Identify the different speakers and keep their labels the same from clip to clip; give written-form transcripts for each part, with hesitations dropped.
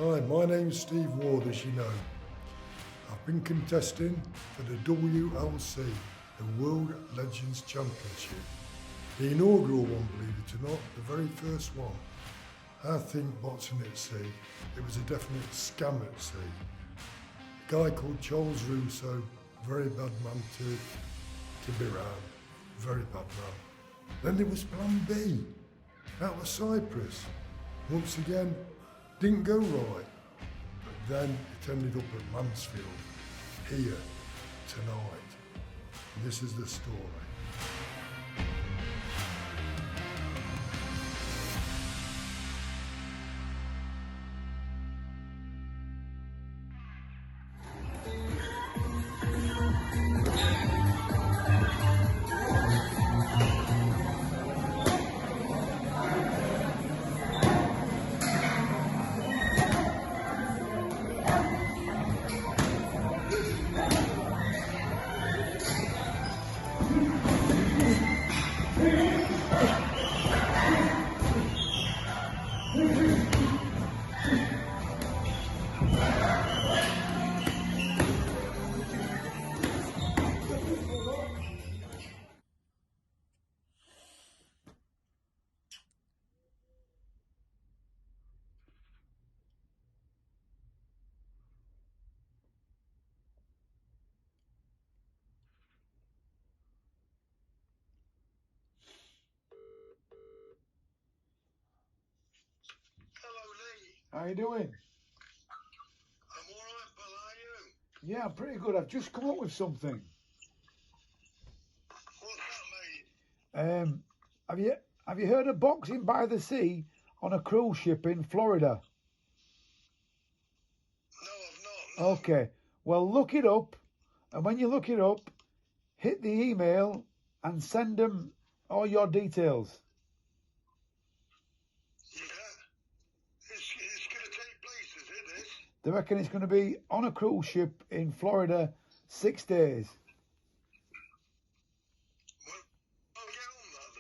Speaker 1: Hi, my name's Steve Ward, as you know. I've been contesting for the WLC, the World Legends Championship. The inaugural one, believe it or not, the very first one. I think boxing at sea, it was a definite scam at sea. A guy called Charles Russo, very bad man to be around, very bad man. Then there was Plan B, that was Cyprus. Once again, didn't go right, but then it ended up at Mansfield, here, tonight. And this is the story.
Speaker 2: How you doing?
Speaker 1: I'm alright, pal, how are you?
Speaker 2: Yeah, I'm pretty good. I've just come up with something.
Speaker 1: What's that, mate?
Speaker 2: Have you heard of boxing by the sea on a cruise ship in Florida?
Speaker 1: No, I've not. No.
Speaker 2: Okay. Well, look it up, and when you look it up, hit the email and send them all your details.
Speaker 1: It's going to take place, is it, this?
Speaker 2: They reckon it's going to be on a cruise ship in Florida 6 days.
Speaker 1: Well, I'll get on that,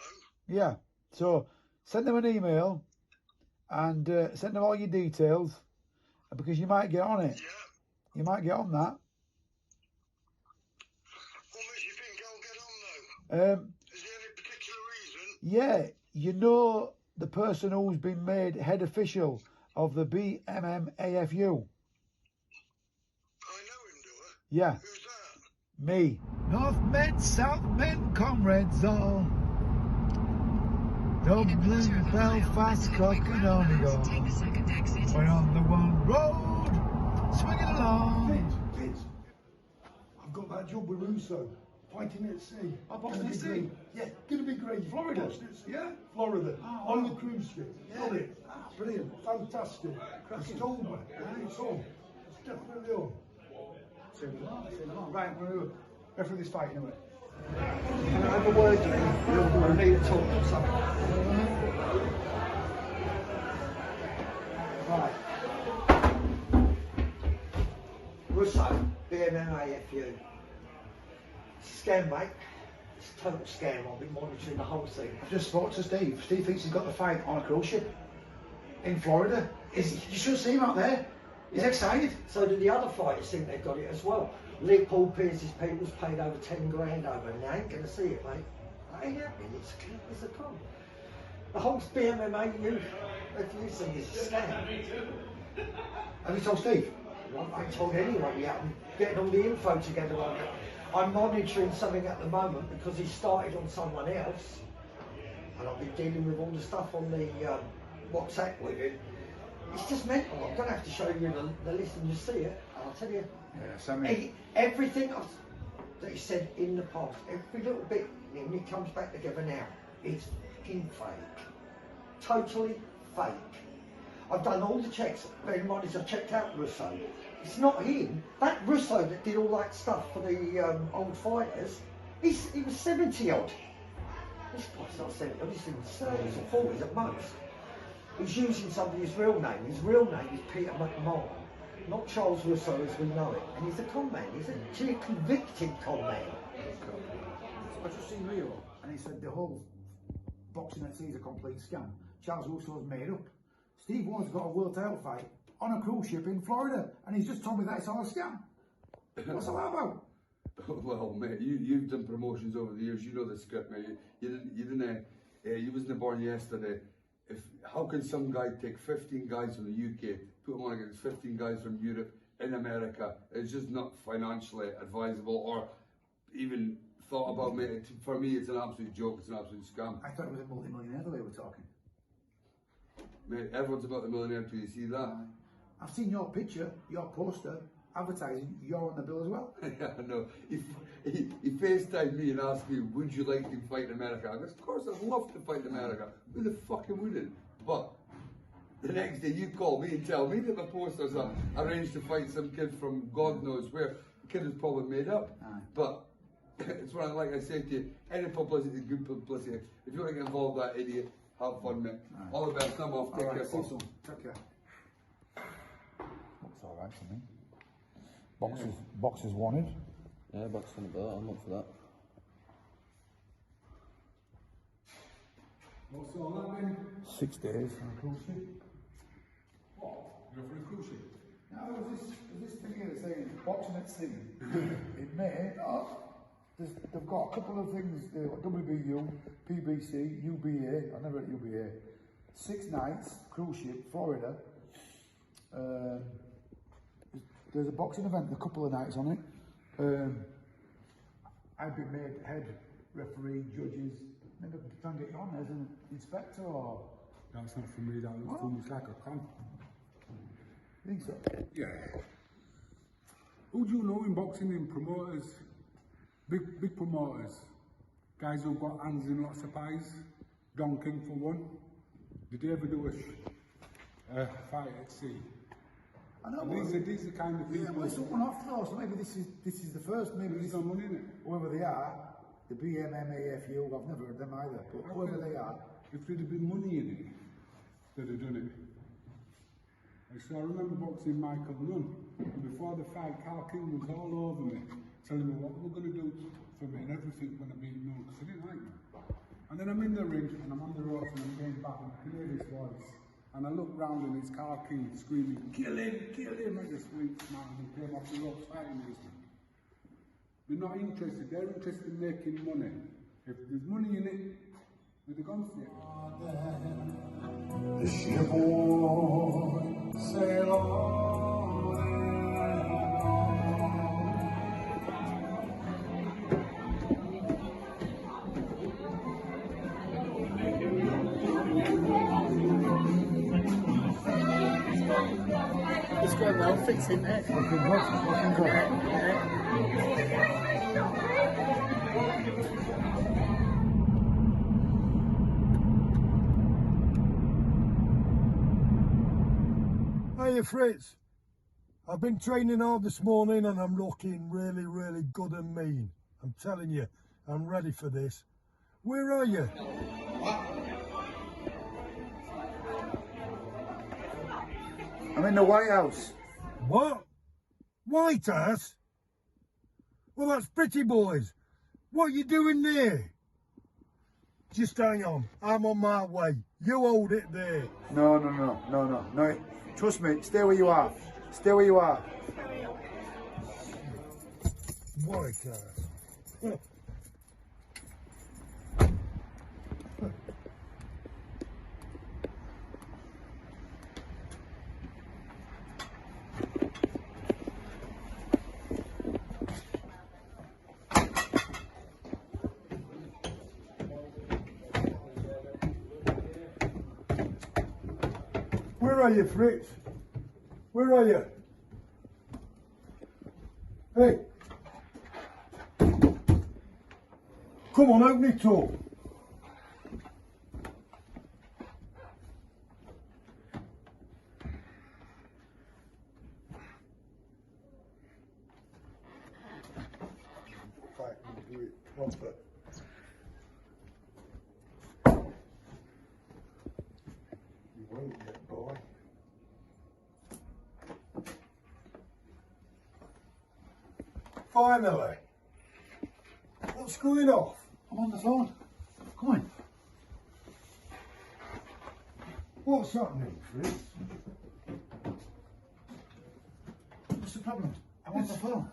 Speaker 1: though.
Speaker 2: Yeah. So send them an email and send them all your details because you might get on it.
Speaker 1: Yeah.
Speaker 2: You might get on that.
Speaker 1: What makes you think I'll get on, though? Is there any particular reason?
Speaker 2: Yeah, you know the person who's been made head official of the BMMAFU?
Speaker 1: I know him, do I?
Speaker 2: Yeah,
Speaker 1: Who's that?
Speaker 2: me. North men, South men, comrades all. Dublin, Belfast, Cork and Donegal. We're on the one road, swinging along.
Speaker 1: Kids, I've got that job with Russo, fighting at sea.
Speaker 2: Oh, boxing
Speaker 1: Gonna
Speaker 2: at
Speaker 1: be
Speaker 2: sea?
Speaker 1: great. Yeah, gonna be great.
Speaker 2: Florida?
Speaker 1: Boxing at sea.
Speaker 2: Yeah?
Speaker 1: Florida,
Speaker 2: Oh,
Speaker 1: on
Speaker 2: wow.
Speaker 1: the cruise ship.
Speaker 2: Yeah.
Speaker 1: Got it.
Speaker 2: Ah, brilliant.
Speaker 1: Fantastic.
Speaker 2: Cracking.
Speaker 1: It's told me. It's on. It's definitely on.
Speaker 2: Right, I'm going to go through this fight in a minute.
Speaker 3: Can I have a word with you? I need to talk to someone. Right. Russo, BMMAFU. It's a scam, mate. It's a total scam. I've been monitoring the whole thing.
Speaker 2: I've just spoke to Steve. Steve thinks he's got the fight on a cruise ship in Florida. You should see him out there. He's excited.
Speaker 3: So do the other fighters think they've got it as well. Leopold Pierce's people's paid over 10 grand over and they ain't going to see it, mate. That ain't happening. It's a con. The whole BMMAFU thing is a scam.
Speaker 2: Have you told Steve?
Speaker 3: Well, I ain't told anyone yet. I'm getting all the info together on it. I'm monitoring something at the moment because he started on someone else. And I've been dealing with all the stuff on the WhatsApp with him. It's just mental. I'm going to have to show you the list and you see it. I'll tell you.
Speaker 2: Yeah, send me.
Speaker 3: Everything that he said in the past, every little bit, when it comes back together now, it's fucking fake. Totally fake. I've done all the checks. Bear in mind, I've checked out Russo. It's not him. That Russo that did all that stuff for the old fighters, he was 70 odd. This guy's not 70 odd, he's in the 30s or 40s at most. He's using somebody's real name. His real name is Peter McMahon, not Charles Russo as we know it. And he's a con man, he's a convicted con man.
Speaker 2: I just seen Leo and he said the whole boxing at sea is a complete scam. Charles Russo's made up. Steve Ward's got a world title fight on a cruise ship in Florida, and he's just told me that it's all a scam. What's all that about?
Speaker 4: Well, mate, you've done promotions over the years. You know the script, mate. You wasn't born yesterday. How can some guy take 15 guys from the UK, put them on against 15 guys from Europe in America? It's just not financially advisable or even thought about, mate. For me, it's an absolute joke. It's an absolute scam.
Speaker 2: I thought it was a multi-millionaire the way we're talking.
Speaker 4: Mate, everyone's about the millionaire until you see that.
Speaker 2: I've seen your picture, your poster, advertising, you're on the bill as well.
Speaker 4: Yeah, no. He FaceTimed me and asked me, would you like to fight in America? I goes, of course, I'd love to fight in America. Who the fucking wouldn't? But the next day you call me and tell me that my posters are arranged to fight some kid from God knows where. The kid was probably made up.
Speaker 2: Aye.
Speaker 4: But it's what like I said to you, any publicity is good publicity. If you want to get involved with that idiot, have fun, mate.
Speaker 2: Aye.
Speaker 4: All the best, come off, take care.
Speaker 2: See you soon. Take care. Looks alright to me. Boxes wanted.
Speaker 5: Yeah, box on the boat, I'm up for that.
Speaker 6: What's all that then?
Speaker 2: 6 days on a cruise ship.
Speaker 6: What? You're for a cruise ship?
Speaker 2: Now there's this thing here that's saying boxing at sea. In May, they've got a couple of things. They've got WBU, PBC, UBA. I never at UBA. 6 nights cruise ship, Florida. There's a boxing event, a couple of nights on it. I've been made head referee, judges. Maybe try and get you on as an inspector or.
Speaker 6: That's not for me, that looks too much like a con.
Speaker 2: You think so?
Speaker 6: Yeah. Who do you know in boxing, in promoters? Big promoters. Guys who've got hands in lots of pies. Don King for one. Did they ever do a fight at sea?
Speaker 2: I know.
Speaker 6: These are kind of people.
Speaker 2: Yeah, well, it's one off though, so maybe this is the first. Maybe
Speaker 6: There's
Speaker 2: this
Speaker 6: no money in it.
Speaker 2: whoever they are, the BMMAFU. I've never heard them either, but whoever they are.
Speaker 6: If there'd have been money in it, they'd have done it. So I remember boxing Michael Nunn, and before the fight, Carl King was all over me, telling me what we're going to do for me and everything when I beat Nunn, because he didn't like me. And then I'm in the ring, and I'm on the ropes, and I'm going back, and I can hear his voice. And I look round, and it's Carl King screaming, kill him, kill him. I just went smiling and came off the ropes fighting these men. They're not interested, they're interested in making money. If there's money in it, they'd have gone for it.
Speaker 1: The ship won't sail on and
Speaker 7: It's going well, fits in there.
Speaker 2: Looking good.
Speaker 1: Hiya Fritz, I've been training hard this morning and I'm looking really, really good and mean. I'm telling you, I'm ready for this. Where are you?
Speaker 2: I'm in the White House.
Speaker 1: What? White House? Well, that's Pretty Boys. What are you doing there? Just hang on, I'm on my way. You hold it there.
Speaker 2: No. Trust me, stay where you are. Stay where you are.
Speaker 1: White House. Where are you, Fritz? Where are you? Hey! Come on, open it up. Right, we'll do it proper. You won't yet, boy. Finally. What's going off?
Speaker 2: I'm on the phone. Come on.
Speaker 1: What's happening, Fritz?
Speaker 2: problem? I want the film.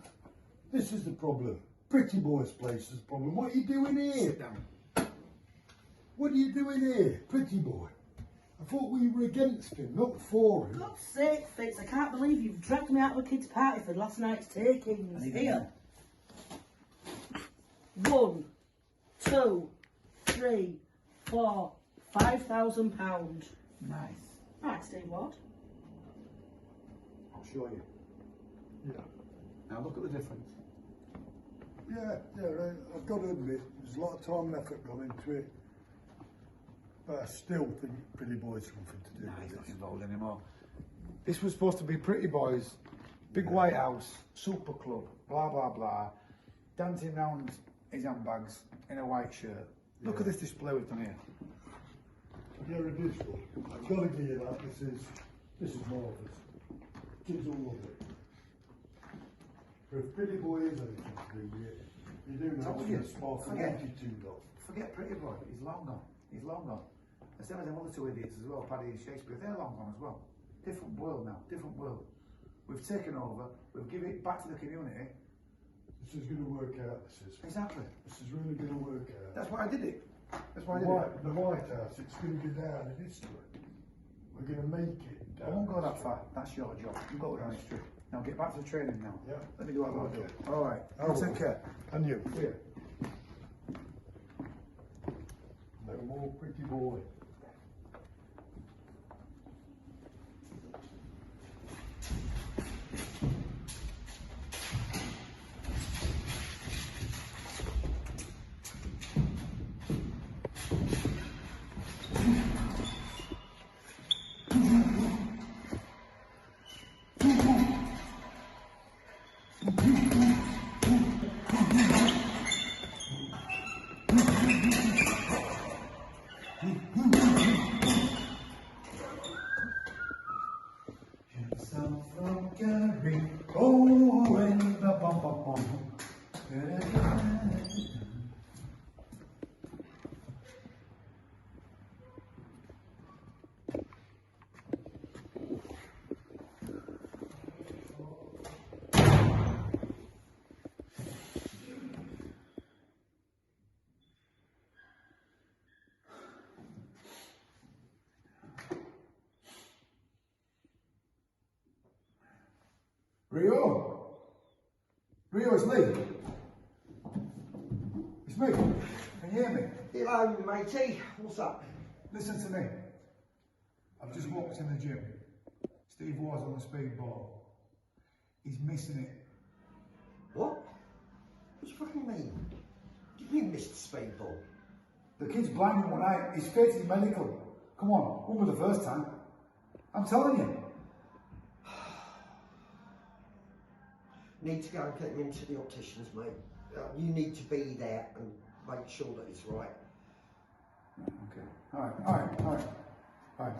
Speaker 1: This is the problem. Pretty Boy's place is the problem. What are you doing here?
Speaker 2: Sit down.
Speaker 1: What are you doing here? Pretty Boy. I thought we were against him, not for him.
Speaker 7: God's sake, Fitz, I can't believe you've dragged me out of a kid's party for last night's takings. Here. 1, 2, 3, 4, £5,000.
Speaker 2: Nice.
Speaker 7: Right, Steve Ward.
Speaker 2: I'll show you.
Speaker 1: Yeah.
Speaker 2: Now look at the difference.
Speaker 1: Yeah, I've got to admit, there's a lot of time and effort gone into it. But I still think Pretty Boy's something to do
Speaker 2: Nah,
Speaker 1: with
Speaker 2: he's not
Speaker 1: this.
Speaker 2: involved anymore. This was supposed to be Pretty Boys, big white house, super club, blah blah blah, dancing round his handbags in a white shirt. Look at this display we've done here.
Speaker 1: Yeah, it is good. I've got to give you that. This is marvellous. Kids all love it. But if Pretty Boy is anything to do with it, you do know
Speaker 2: Told
Speaker 1: it's
Speaker 2: you.
Speaker 1: a spark of
Speaker 2: Forget.
Speaker 1: attitude of.
Speaker 2: Forget Pretty Boy, he's long gone. He's long gone. The same as them other two idiots as well, Paddy and Shakespeare, they're long gone as well. Different world now, different world. We've taken over, we've given it back to the community.
Speaker 1: This is going to work out, this is.
Speaker 2: Exactly.
Speaker 1: This is really going to work out.
Speaker 2: That's why I did it. That's why I did it.
Speaker 1: The White House, it's going to go down in history. We're going to make it
Speaker 2: I
Speaker 1: down.
Speaker 2: won't go that far. That's your job. You go down history. Now get back to the training now.
Speaker 1: Yeah.
Speaker 2: Let me do what I want to do. All right.
Speaker 1: I
Speaker 2: You
Speaker 1: will.
Speaker 2: take care.
Speaker 1: And you.
Speaker 2: Here.
Speaker 1: No more Pretty Boy.
Speaker 2: Rio? Rio, it's me. It's me. Can you hear me?
Speaker 3: Hello, matey. What's up?
Speaker 2: Listen to me. I've just walked in the gym. Steve Ward's on the speedball. He's missing it.
Speaker 3: What? What do you fucking mean? What do you mean, Mr. Speedball?
Speaker 2: The kid's blind in one eye. His face is medical. Come on, won't be the first time. I'm telling you.
Speaker 3: Need to go and get him into the opticians, mate. You need to be there and make sure that it's right.
Speaker 2: Okay. All right.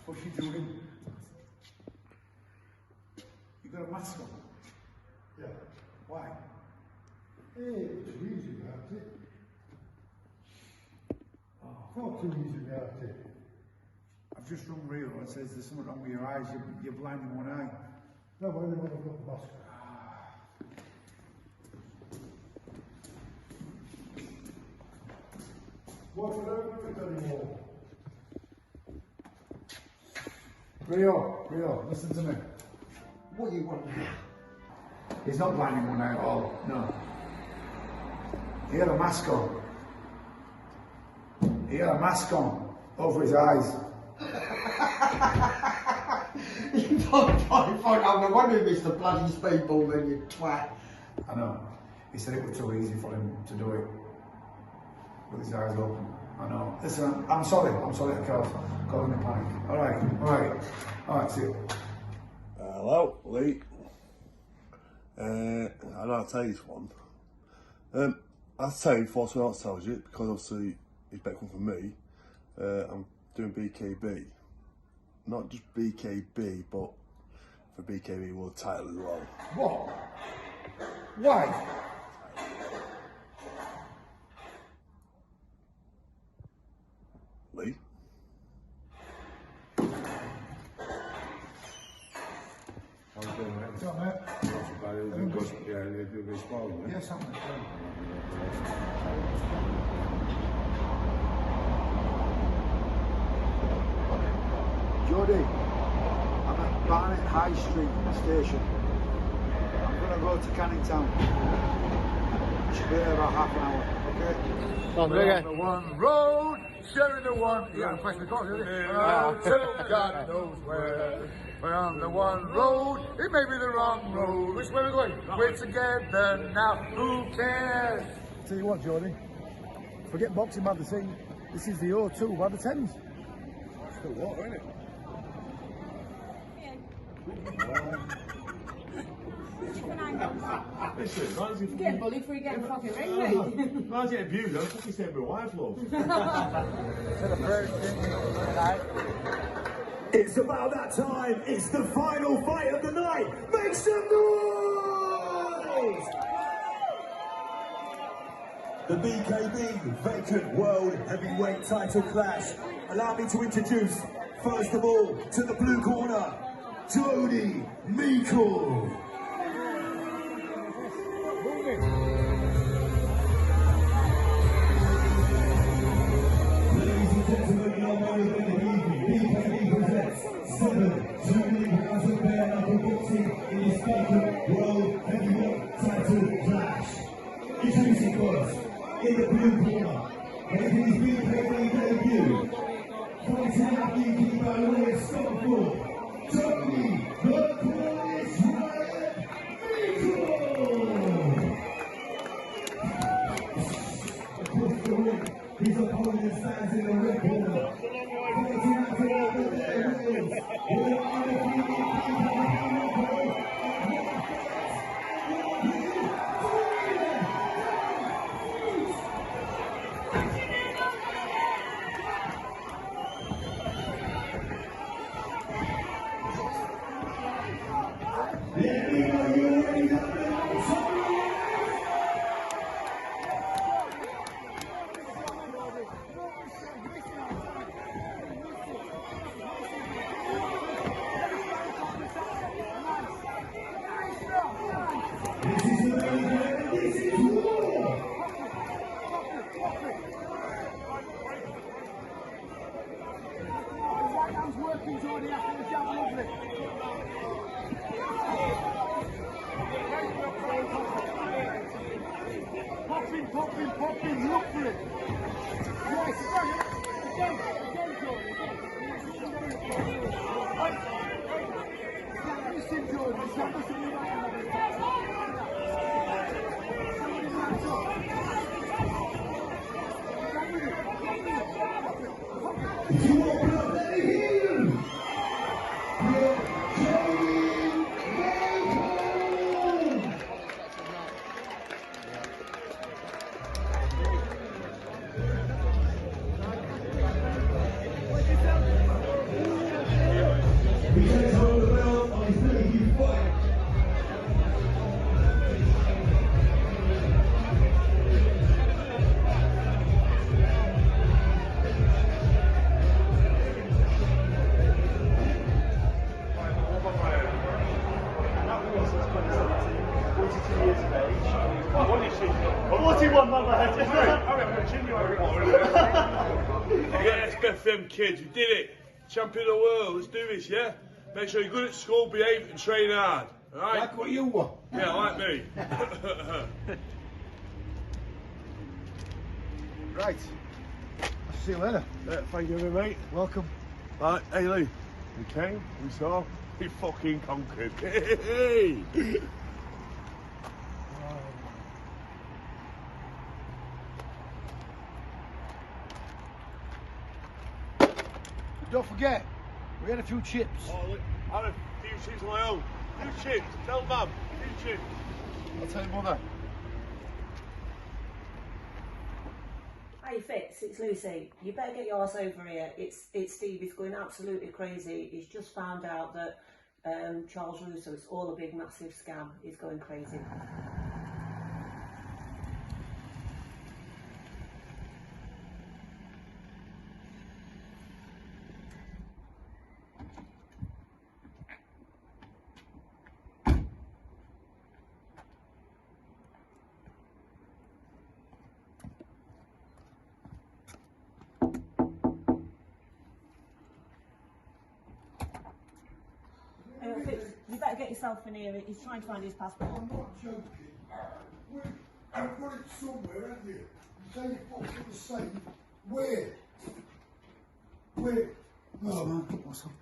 Speaker 2: What's she doing? You got a mask on?
Speaker 1: Yeah.
Speaker 2: Why?
Speaker 1: Hey, it's easy about it. Far too easy about it.
Speaker 2: I've just rung Rio and says there's something wrong with your eyes. You're blind in one eye.
Speaker 1: No, only when I've got the mask on. What if I don't do it anymore?
Speaker 2: Rio, listen to me.
Speaker 3: What do you want now?
Speaker 2: He's not blind in one eye at all. No. He had a mask on. He had a mask on over his eyes.
Speaker 3: You don't find I'm no wonder Mr. Bloody Speedball then, you twat.
Speaker 2: I know. He said it was too easy for him to do it with his eyes open. I know. Listen, I'm sorry to cause him panic. All right, see you.
Speaker 8: Hello, Lee. I know I'll tell you this one. I'll tell you before someone else tells you, because obviously it's better come from me. I'm doing BKB. Not just BKB, but for BKB world title as well.
Speaker 2: What? Why?
Speaker 8: Lee?
Speaker 6: How's it going, mate?
Speaker 2: What's up, mate?
Speaker 6: Yeah, they do this well, yeah?
Speaker 2: Yes, I'm mate. Jody, I'm at Barnet High Street station. I'm gonna go to Canning Town. Should be there about half an hour, okay? We're on the one road, sharing the one. You gotta press the clock, isn't it? Till God knows where. We're on the one road, it may be the wrong road. Which way are we going? We're together now, who cares? Tell you what, Jody, forget boxing by the sea. This is the O2 by the Thames.
Speaker 6: Still water, isn't it?
Speaker 9: Listen, mine's
Speaker 10: You're getting bullied for you getting fucking ring, mate.
Speaker 9: mine's getting abused, I'm fucking saying my wife, love.
Speaker 11: It's about that time. It's the final fight of the night. Make some noise! The BKB vacant world heavyweight title clash. Allow me to introduce, first of all, to the blue corner, Jody Meikle. Ladies and gentlemen, your man of the evening, BKB presents 7 truly rounds of bare knuckle boxing in this vacant world heavyweight title clash. Introducing first, in the blue corner, making his BKB debut, fighting out the UK by way of Scotland, Tony the Cornish Riot Meikle! Across the ring, his opponent stands in the red corner, fighting out to their wheels, with an undefeated Let me know you're ready to go. This is the main event, this is war.
Speaker 2: Right hand's working, Jody, after the jab, lovely. Popping, look for it. Yes, again, Jody, listen, Jody, stop listening to that.
Speaker 11: If you open up, let me hear you. You're Jody Meikle. He takes hold of the belt on his debut fight.
Speaker 9: Yes, best them kids, you did it. Champion of the world, let's do this, yeah? Make sure you're good at school, behave and train hard. Alright?
Speaker 2: Like what you want.
Speaker 9: Yeah, like me.
Speaker 2: Right. I'll see you later.
Speaker 9: Thank you, mate.
Speaker 2: Welcome.
Speaker 9: Right, hey Lee. We came, we saw, we fucking conquered. Hey!
Speaker 2: Don't forget, we had a few chips.
Speaker 9: Oh, look, I had a few chips of my own. Few chips, tell Mum, few chips.
Speaker 2: I'll tell your mother.
Speaker 7: Hey Fitz, it's Lucy. You better get your ass over here. It's Steve. He's going absolutely crazy. He's just found out that Charles Russo, it's all a big massive scam. He's going crazy. Fitz, you better get yourself in here. He's trying to find his passport.
Speaker 1: I'm not joking. You've got it somewhere, haven't you? You say you put it in the safe. Where? Where?
Speaker 2: Oh man, what's up?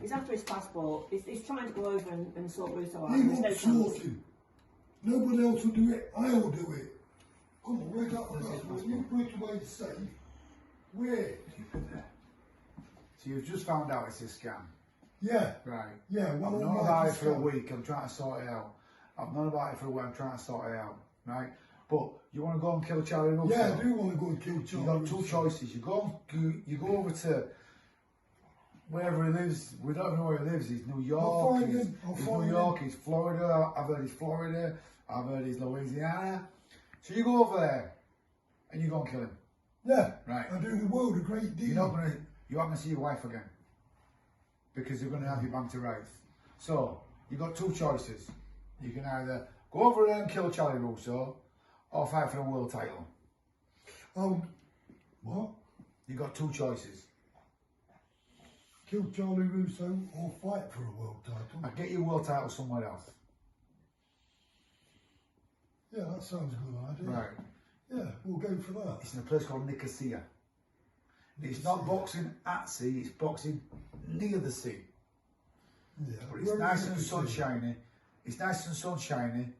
Speaker 7: He's after his passport. He's trying to go over and sort Russo out.
Speaker 1: He
Speaker 7: There's
Speaker 1: won't
Speaker 7: no
Speaker 1: sort
Speaker 7: chance.
Speaker 1: you. Nobody else will do it. I'll do it. Come on, where's that passport? You put it away safe. Where?
Speaker 2: So you've just found out it's a scam.
Speaker 1: Yeah.
Speaker 2: Right.
Speaker 1: Yeah,
Speaker 2: I've
Speaker 1: well,
Speaker 2: known
Speaker 1: like
Speaker 2: about
Speaker 1: a
Speaker 2: it for a
Speaker 1: scam.
Speaker 2: week, I'm trying to sort it out. I've known about it for a week, I'm trying to sort it out. Right? But you want to go and kill Charlie Russo?
Speaker 1: Yeah, I do want to go and kill
Speaker 2: You've
Speaker 1: Charlie.
Speaker 2: got two choices. You go over to wherever he lives. We don't even know where he lives. He's New York.
Speaker 1: I'll find
Speaker 2: He's
Speaker 1: him. I'll
Speaker 2: New
Speaker 1: find
Speaker 2: York.
Speaker 1: him.
Speaker 2: He's Florida. I've heard he's Florida. I've heard he's Louisiana. So you go over there and you go and kill him.
Speaker 1: Yeah.
Speaker 2: Right.
Speaker 1: I do the world a great deal.
Speaker 2: You're not gonna see your wife again because you're gonna have your bank to raise. So you've got two choices. You can either go over there and kill Charlie Russo, or fight for a world title.
Speaker 1: What?
Speaker 2: You've got two choices.
Speaker 1: Kill Charlie Russo or fight for a world title?
Speaker 2: I'll get you a world title somewhere else.
Speaker 1: Yeah, that sounds a good idea.
Speaker 2: Right.
Speaker 1: Yeah, we'll go for that.
Speaker 2: It's in a place called Nicosia. It's not boxing at sea, it's boxing near the sea.
Speaker 1: Yeah.
Speaker 2: But it's
Speaker 1: Where
Speaker 2: nice
Speaker 1: is
Speaker 2: and
Speaker 1: Nicosia?
Speaker 2: sunshiny. It's nice and sunshiny.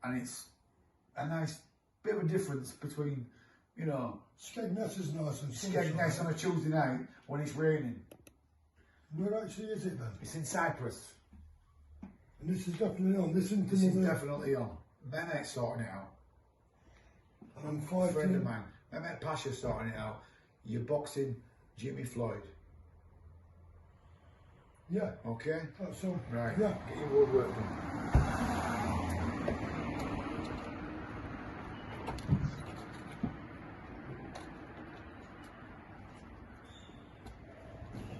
Speaker 2: And it's a nice bit of a difference between, you know,
Speaker 1: Skegness is nice and
Speaker 2: Skegness on a Tuesday night when it's raining.
Speaker 1: Where actually is it then?
Speaker 2: It's in Cyprus.
Speaker 1: And this is definitely on. This
Speaker 2: This is definitely on. Mehmet's sorting it out.
Speaker 1: And I'm
Speaker 2: A friend of
Speaker 1: fighting.
Speaker 2: mine. Mehmet Pasha's sorting it out. You're boxing Jimmy Floyd.
Speaker 1: Yeah,
Speaker 2: Okay?
Speaker 1: that's all.
Speaker 2: Right.
Speaker 1: Yeah.
Speaker 2: Get your road work done.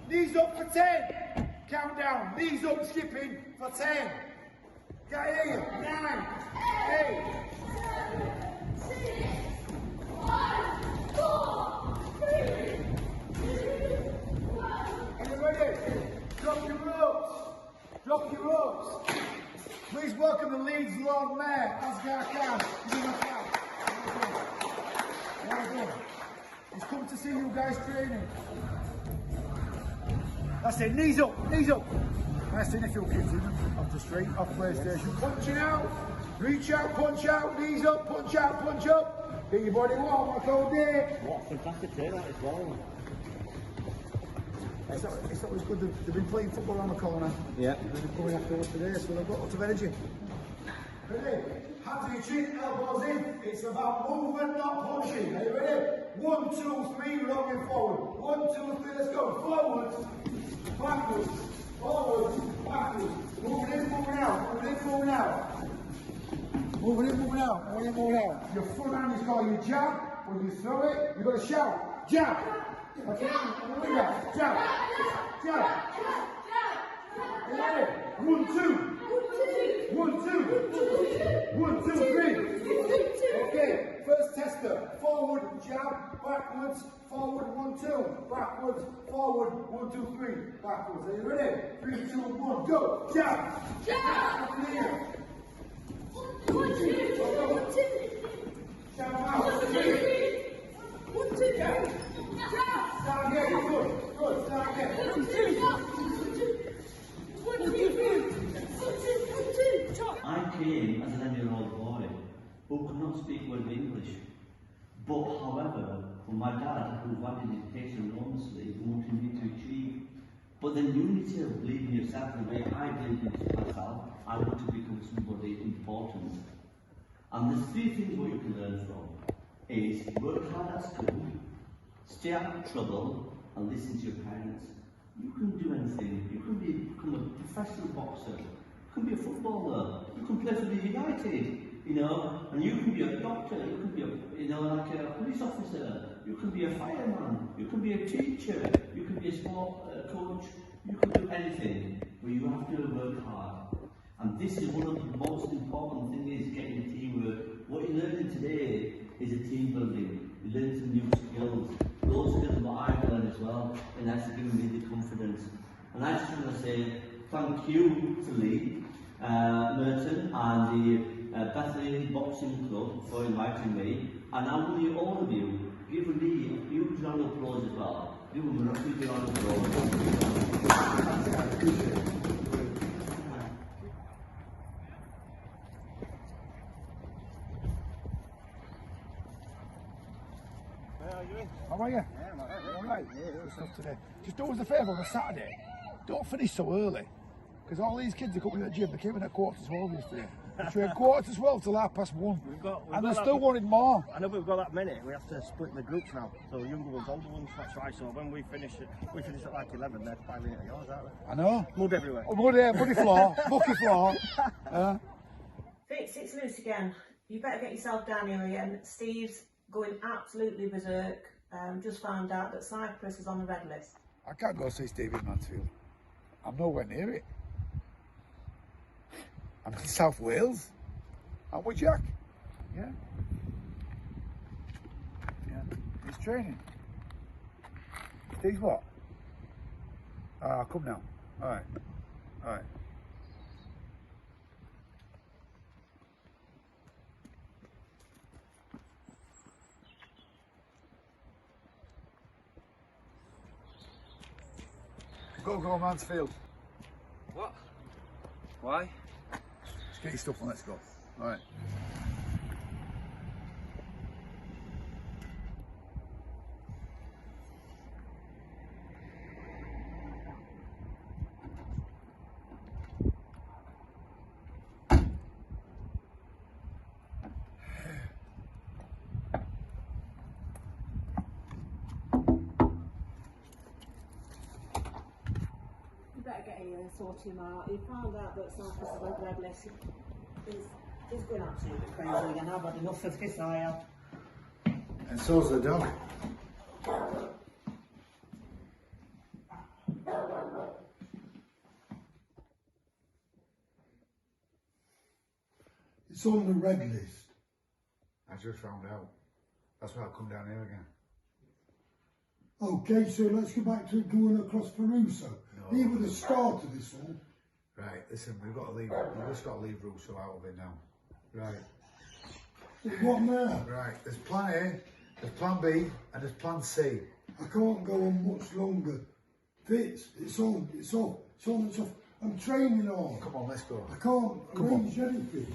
Speaker 2: Knees up for 10. Countdown. Knees up skipping for 10. Can I hear you? 9, 8. Are you ready? Drop your ropes. Drop your ropes. Please welcome the Leeds Lord Mayor, Asghar Khan. Give him a clap. Well done. He's come to see you guys training. That's it, knees up, knees up. Nice seeing a few kids in off the street, off PlayStation. Punching out, reach out, punch out, knees up, punch out, punch up. Get your body warm, like all day.
Speaker 5: What a fantastic day that as well.
Speaker 2: It's always good, they've been playing football around the corner.
Speaker 5: Yeah.
Speaker 2: And they're coming after us today, so they've got lots of energy. Ready? Hands to your chin, elbows in. It's about movement, not punching. Are you ready? 1, 2, 3, rolling forward. 1, 2, 3, let's go. Forwards, backwards, forwards, backwards. Moving in, moving out, moving in, moving out. Moving in, moving out, moving in, moving out. Your front hand is called your jab. When you throw it, you've got to shout, jab. Okay, jab, jab, jab. Are you ready? 1, 2. 1, 2. 1, 2, 3. Okay, first tester. Forward, jab, backwards, forward, 1, 2. Backwards, forward, 1, 2, 3. Backwards. Are you ready? 3, 2, 1, go. Jab. Jab. Up in the air. 1, 2. Jab out. 3. 1, 2. Jab. Start again. Good. Good. Start again.
Speaker 12: I came as an 11-year-old boy who could not speak well English. But however, for my dad, who valued education enormously, wanted me to achieve. But the unity of believing yourself the way I believed in myself, I want to become somebody important. And there's 3 things what you can learn from. is work hard at school, stay out of trouble, and listen to your parents. You can do anything. You can become a professional boxer. You can be a footballer. You can play for the United. You know, and you can be a doctor. You can be a, you know, like a police officer. You can be a fireman. You can be a teacher. You can be a sport coach. You can do anything, but you have to work hard. And this is one of the most important things: is getting teamwork. What you're learning today is a team building. You learn some new skills. Those skills what I've learned as well, and that's given me the confidence. And I just want to say thank you to Lee, Merton, and the Bethany Boxing Club for inviting me. And I will need all of you give Lee a huge round of applause as well. Give him a huge round of applause.
Speaker 2: How are you? Yeah, all right. Good stuff today. Just do us a favour on a Saturday. Don't finish so early, because all these kids are coming to the gym. They came in at 12:15 yesterday. They trained 12:15 till 1:30. And they still wanted more.
Speaker 5: I know we've got that many. We have to split the groups now. So younger ones, older ones. That's right. So when we finish at like 11. They're 5 minutes of yours, aren't they?
Speaker 2: I know.
Speaker 5: Mud everywhere.
Speaker 2: Oh, muddy floor, mucky floor.
Speaker 7: Fitz, it's loose again. You better get yourself down here again. Steve's going absolutely berserk. Just found out that Cyprus is on the red list.
Speaker 2: I can't go see Steve in Mansfield. I'm nowhere near it. I'm in South Wales. I'm with Jack. Yeah. Yeah. He's training. Steve's what? Come now. Alright. Alright. Go Mansfield.
Speaker 5: What? Why?
Speaker 2: Let's get your stuff and let's go. Alright.
Speaker 7: Sort him out. He found out that Cyprus is on the red list. He's going absolutely crazy, and I've had enough of this, I have.
Speaker 2: And so's the dog. It's on the red list. I just found out. That's why I've come down here again. Okay, so let's go back to going across Peruso. No. He was the start of this all. Right, listen, we've just got to leave Russo out of it now. Right. What now? Right, there's plan A, there's plan B, and there's plan C. I can't go on much longer. Fitz, it's on, it's off, it's on, it's off. I'm training on. Come on, let's go. I can't arrange anything.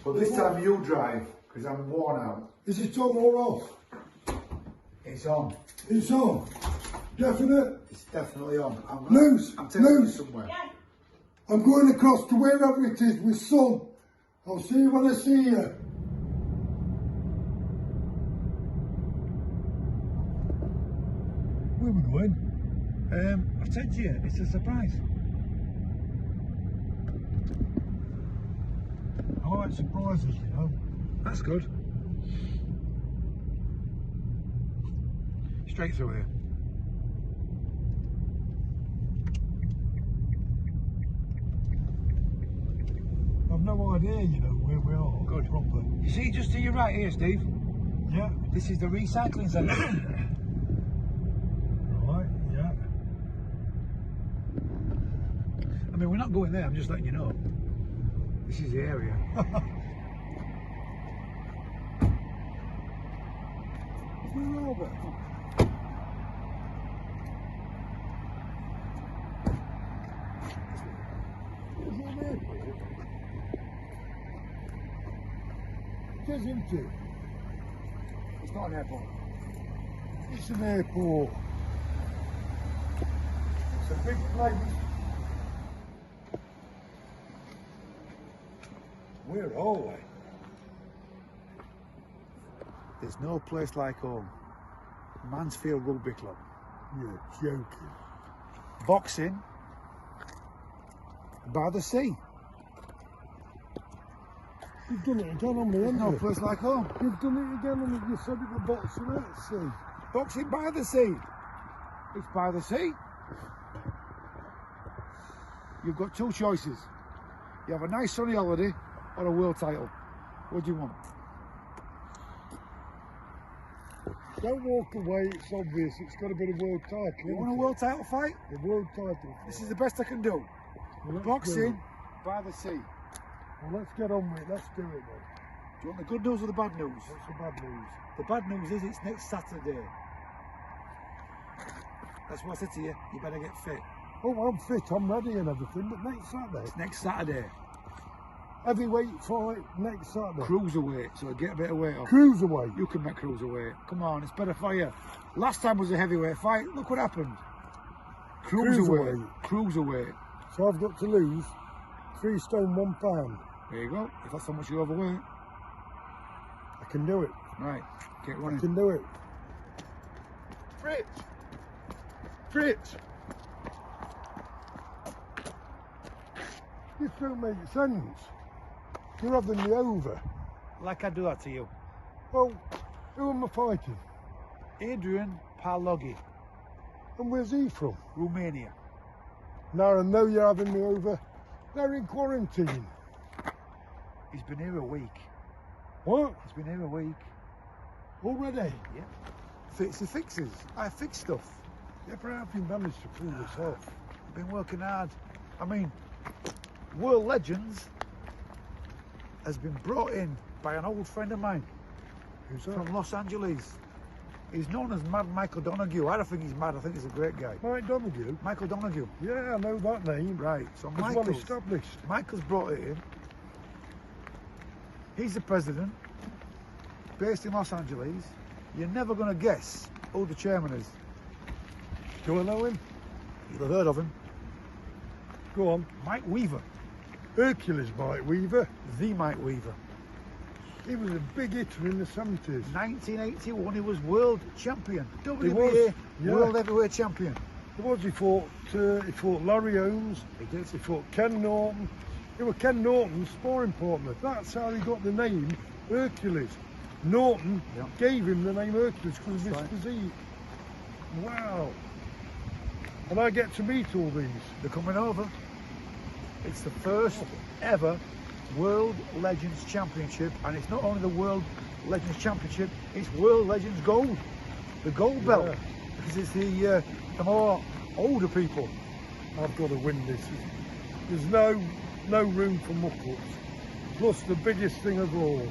Speaker 2: But this time you drive, because I'm worn out. Is it on or off? It's on. It's on. Definite? It's definitely on. I'm taking you somewhere. Yeah. I'm going across to wherever it is with Son. I'll see you when I see you. Where are we going? I said to you, it's a surprise. I like surprises, you know. That's good. Straight through here. I've no idea, you know, where we are. Good. Proper. You see, just to your right here, Steve. Yeah. This is the recycling centre. Right, yeah. I mean, we're not going there, I'm just letting you know. This is the area. Where are we? It is, isn't it? It's not an airport. It's an airport. It's a big place. Where are we? There's no place like home. Mansfield Rugby Club.
Speaker 1: You're joking.
Speaker 2: Boxing by the sea.
Speaker 1: You've done it again on me,
Speaker 2: There's
Speaker 1: haven't
Speaker 2: no
Speaker 1: you?
Speaker 2: place like home.
Speaker 1: You've done it again on me. You said it was boxing at sea.
Speaker 2: Boxing by the sea. It's by the sea. You've got two choices. You have a nice sunny holiday or a world title. What do you want?
Speaker 1: Don't walk away, it's obvious. It's got to be the world title.
Speaker 2: You want a world title fight?
Speaker 1: The world title.
Speaker 2: This is the best I can do.
Speaker 1: Well, let's do
Speaker 2: Boxing
Speaker 1: it.
Speaker 2: by the sea.
Speaker 1: Well, let's get on with it. Let's do it then.
Speaker 2: Do you want the good news or the bad news?
Speaker 1: What's the bad news?
Speaker 2: The bad news is it's next Saturday. That's what I said to you. You better get fit.
Speaker 1: Oh, I'm fit, I'm ready and everything, but next Saturday.
Speaker 2: It's next Saturday.
Speaker 1: Heavyweight fight next Saturday.
Speaker 2: Cruiserweight, so get a bit of weight off.
Speaker 1: Cruiserweight.
Speaker 2: You can make cruiserweight. Come on, it's better for you. Last time was a heavyweight fight. Look what happened. Cruiserweight. Cruiserweight.
Speaker 1: So I've got to lose 3 stone 1 pound.
Speaker 2: There you go. If that's how much you're overweight.
Speaker 1: I can do it.
Speaker 2: Right, get
Speaker 1: I
Speaker 2: running.
Speaker 1: can do it.
Speaker 2: Fritz! Fritz!
Speaker 1: This don't make sense. You're having me over.
Speaker 2: Like I do that to you.
Speaker 1: Well, who am I fighting?
Speaker 2: Adrian Parlogi,
Speaker 1: And where's he from?
Speaker 2: Romania.
Speaker 1: Now I know you're having me over. They're in quarantine.
Speaker 2: He's been here a week.
Speaker 1: What?
Speaker 2: He's been here a week.
Speaker 1: Already?
Speaker 2: Yeah. He fixes. I fix stuff.
Speaker 1: Yeah, but how have you managed to pull this off?
Speaker 2: I've been working hard. I mean, World Legends has been brought in by an old friend of mine.
Speaker 1: Who's that?
Speaker 2: From Los Angeles. He's known as Mad Michael Donoghue. I don't think he's mad, I think he's a great guy.
Speaker 1: Mike Donoghue?
Speaker 2: Michael Donoghue.
Speaker 1: Yeah, I know that name.
Speaker 2: Right, so
Speaker 1: It's well
Speaker 2: Michael's
Speaker 1: established.
Speaker 2: brought it in. He's the president, based in Los Angeles. You're never going to guess who the chairman is.
Speaker 1: Do I know him?
Speaker 2: You'll have heard of him.
Speaker 1: Go on.
Speaker 2: Mike Weaver.
Speaker 1: Hercules Mike Weaver.
Speaker 2: The Mike Weaver.
Speaker 1: He was a big hitter in the 70s.
Speaker 2: 1981, he was world champion.
Speaker 1: He
Speaker 2: WBA
Speaker 1: was, yeah.
Speaker 2: world heavyweight champion.
Speaker 1: He fought Larry Holmes.
Speaker 2: He did.
Speaker 1: He fought Ken Norton. He was Ken Norton's sparring partner. That's how he got the name Hercules. Norton gave him the name Hercules because of his physique. Wow. And I get to meet all these.
Speaker 2: They're coming over. It's the first ever World Legends Championship, and it's not only the World Legends Championship, it's World Legends Gold. The gold belt. Because it's the more older people.
Speaker 1: I've got to win this. There's no room for muck-ups. Plus the biggest thing of all,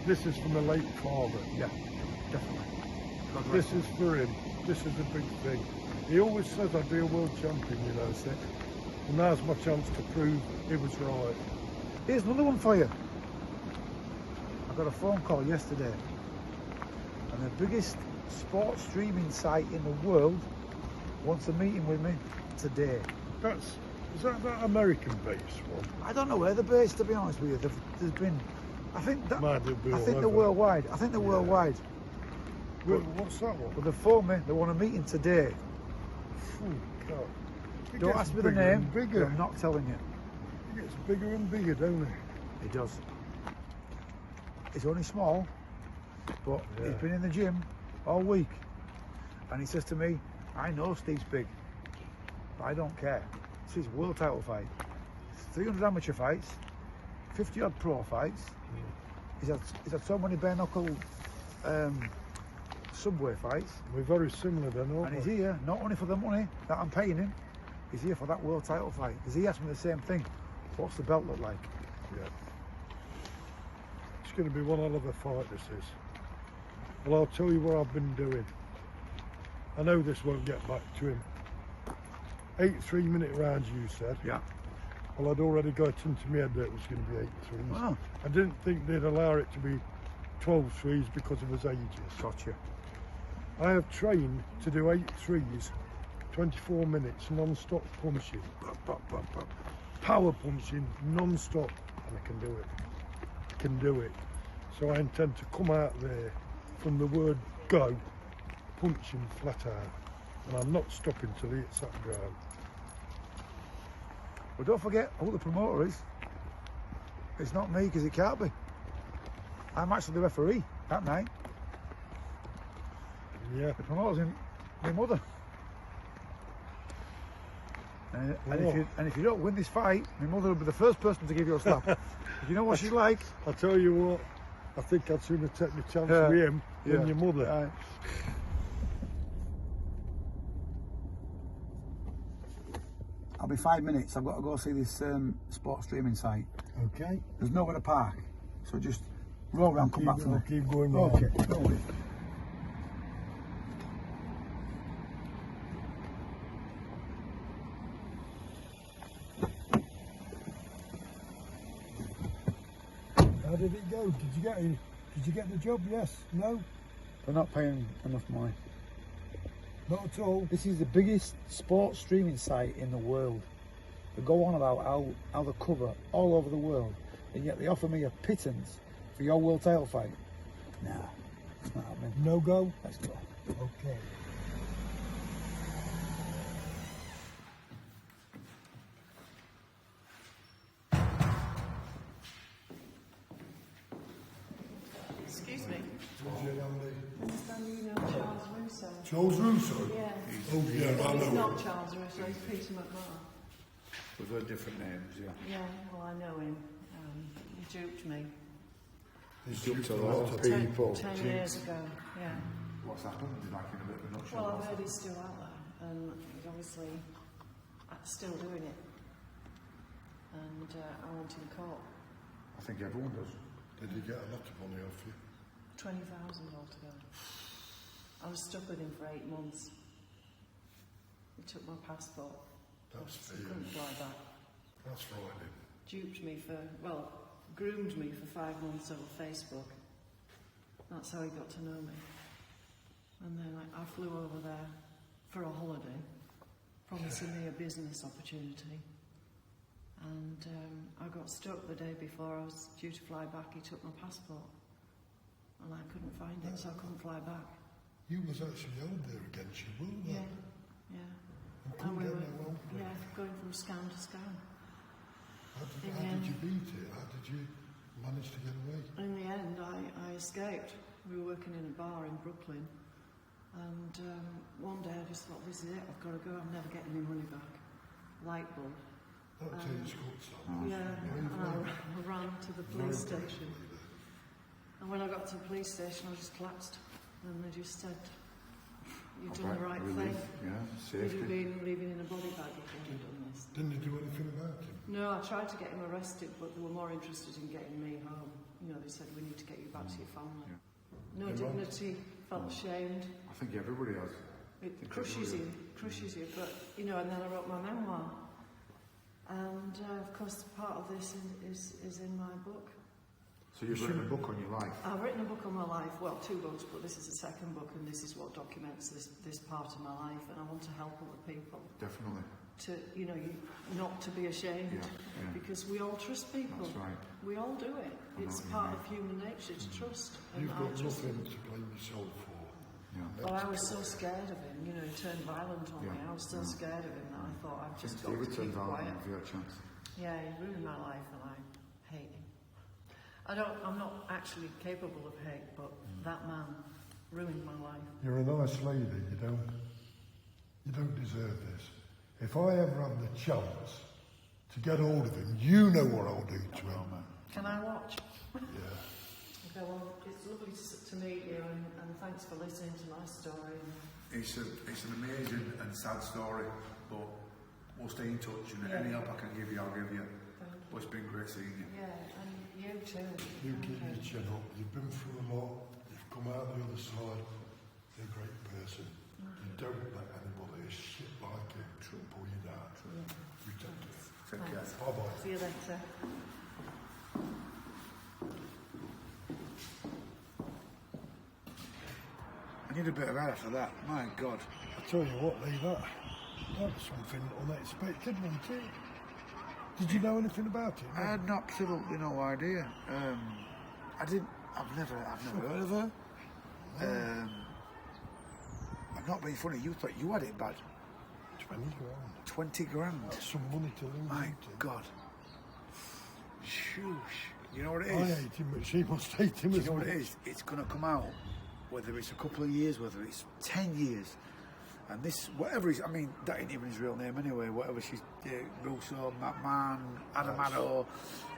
Speaker 1: this is for my late father.
Speaker 2: Yeah, definitely.
Speaker 1: This is for him. This is a big thing. He always says I'd be a world champion, you know. And now's my chance to prove he was right.
Speaker 2: Here's another one for you. I got a phone call yesterday, and the biggest sports streaming site in the world wants a meeting with me today.
Speaker 1: Is that American-based one?
Speaker 2: I don't know where they're based, to be honest with you. There's been, I think they're worldwide. I think they're worldwide.
Speaker 1: What's that one?
Speaker 2: Well, they phoned me. They want a meeting today.
Speaker 1: Oh, God. It
Speaker 2: Don't
Speaker 1: gets
Speaker 2: ask me the
Speaker 1: bigger
Speaker 2: name.
Speaker 1: and bigger.
Speaker 2: I'm not telling you.
Speaker 1: It gets bigger and bigger, don't it?
Speaker 2: It does. It's only small, but he's been in the gym all week, and he says to me, "I know Steve's big, but I don't care. It's his world title fight. It's 300 amateur fights, 50 odd pro fights. He's had so many bare knuckle subway fights.
Speaker 1: We're very similar then, aren't
Speaker 2: And
Speaker 1: we?
Speaker 2: he's here not only for the money that I'm paying him, he's here for that world title fight. Because he asked me the same thing. What's the belt look like?
Speaker 1: Yeah. It's going to be one hell of a fight, this is. Well, I'll tell you what I've been doing. I know this won't get back to him. 8 3-minute rounds, you said.
Speaker 2: Yeah.
Speaker 1: Well, I'd already got into my head that it was going to be 8 threes.
Speaker 2: Wow.
Speaker 1: I didn't think they'd allow it to be 12 threes because of his ages.
Speaker 2: Gotcha.
Speaker 1: I have trained to do 8 threes, 24 minutes, non-stop punching. Power punching, non-stop, and I can do it. I can do it. So I intend to come out there from the word go, punching flat out. And I'm not stopping till he hits that ground.
Speaker 2: But don't forget who the promoter is. It's not me, because it can't be. I'm actually the referee that night.
Speaker 1: Yeah.
Speaker 2: The promoter's my mother. And if you don't win this fight, my mother will be the first person to give you a slap. You know what she's like?
Speaker 1: I tell you what, I think I'd sooner take my chance with him than your mother.
Speaker 2: I'll be 5 minutes. I've got to go see this sports streaming site.
Speaker 1: Okay.
Speaker 2: There's nowhere to park, so just roll around, come back for me.
Speaker 1: Keep going.
Speaker 2: Okay. No worries.
Speaker 1: How did it go? Did you get the job? Yes? No?
Speaker 2: They're not paying enough money.
Speaker 1: Not at all.
Speaker 2: This is the biggest sports streaming site in the world. They go on about how they cover all over the world, and yet they offer me a pittance for your world title fight. Nah, it's not happening.
Speaker 1: No go?
Speaker 2: Let's go.
Speaker 1: Okay.
Speaker 10: Excuse me.
Speaker 1: Andy.
Speaker 10: Understand you know Charles Russo?
Speaker 1: Charles Russo?
Speaker 10: Yeah.
Speaker 1: Oh yeah, I know
Speaker 10: He's
Speaker 1: him.
Speaker 10: not Charles Russo, he's Peter McMahon.
Speaker 2: We've heard different names, yeah.
Speaker 10: Yeah, well I know him. He duped me.
Speaker 1: He's duped a lot of people.
Speaker 10: 10 years ago, yeah.
Speaker 2: What's happened? Like in a bit of a nutshell.
Speaker 10: Well, I've heard he's still out there, and he's obviously still doing it. And I want him caught.
Speaker 2: I think everyone does.
Speaker 1: Did he get a lot of money off you?
Speaker 10: 20,000 altogether. I was stuck with him for 8 months. He took my passport.
Speaker 1: That's
Speaker 10: I couldn't fly back.
Speaker 1: That's frightening.
Speaker 10: Duped me groomed me for 5 months over Facebook. That's how he got to know me. And then I flew over there for a holiday, promising me a business opportunity. And I got stuck the day before I was due to fly back. He took my passport. And I couldn't find it, so I couldn't fly back.
Speaker 1: You was actually held there against your will,
Speaker 10: Yeah,
Speaker 1: then?
Speaker 10: yeah.
Speaker 1: And couldn't get no help?
Speaker 10: Yeah, going from scam to scam.
Speaker 1: How did you beat it? How did you manage to get away?
Speaker 10: In the end, I escaped. We were working in a bar in Brooklyn. And one day I just thought, this is it, I've got to go, I'm never getting my money back. Light bulb.
Speaker 1: That'll tell you Scots.
Speaker 10: Yeah, and I ran to the police station. And when I got to the police station, I just collapsed. And they just said, you've done the right thing.
Speaker 2: Yeah, safety.
Speaker 10: You've been living in a body bag if you hadn't done this.
Speaker 1: Didn't they do anything about him?
Speaker 10: No, I tried to get him arrested, but they were more interested in getting me home. You know, they said, we need to get you back to your family.
Speaker 2: Yeah.
Speaker 10: No dignity, felt ashamed.
Speaker 2: I think everybody has.
Speaker 10: It crushes you, but, you know, and then I wrote my memoir. And, of course, part of this is in my book.
Speaker 2: So you've written a book on your life?
Speaker 10: I've written a book on my life, well, 2 books, but this is the second book, and this is what documents this part of my life, and I want to help other people.
Speaker 2: Definitely.
Speaker 10: To, you know, not to be ashamed, because we all trust people.
Speaker 2: That's right.
Speaker 10: We all do it. It's part of human nature to trust.
Speaker 1: You've got nothing to blame yourself for.
Speaker 10: Well, I was so scared of him, you know, he turned violent on me. I was so scared of him that I thought I've just got to keep quiet. Yeah, he ruined my life and I hate him. I'm not actually capable of hate, but that man ruined my life.
Speaker 1: You're a nice lady, you don't deserve this. If I ever have the chance to get hold of him, you know what I'll do to him.
Speaker 10: Can I watch?
Speaker 1: Yeah.
Speaker 10: Okay, well, it's lovely to meet you, and thanks for listening to my story.
Speaker 2: It's an amazing and sad story, but we'll stay in touch, and any help I can give you, I'll give you. But it's been great seeing you.
Speaker 10: Yeah, and you too.
Speaker 1: You keep your chin up. You've been through a lot. You've come out the other side. You're a great person. You don't let anybody a shit like him pull you down. Protect it.
Speaker 2: Take care.
Speaker 1: Bye-bye.
Speaker 10: See you later.
Speaker 2: I need a bit of air for that. My God.
Speaker 1: I tell you what, Lee, that was something unexpected, wasn't it? Did you know anything about it?
Speaker 2: I had absolutely no idea. I I've never heard of her. I'm not being funny. You thought you had it bad.
Speaker 1: 20 grand.
Speaker 2: 20 grand.
Speaker 1: That's some money to lose.
Speaker 2: My
Speaker 1: isn't it?
Speaker 2: God. Shoosh. You know what it
Speaker 1: I
Speaker 2: is?
Speaker 1: hate him, but she must hate him
Speaker 2: Do you
Speaker 1: as
Speaker 2: know
Speaker 1: well.
Speaker 2: what it is? It's going to come out, whether it's a couple of years, whether it's 10 years. And this, whatever is, I mean, that ain't even his real name anyway, whatever she's, Russo, McMahon, Adamato,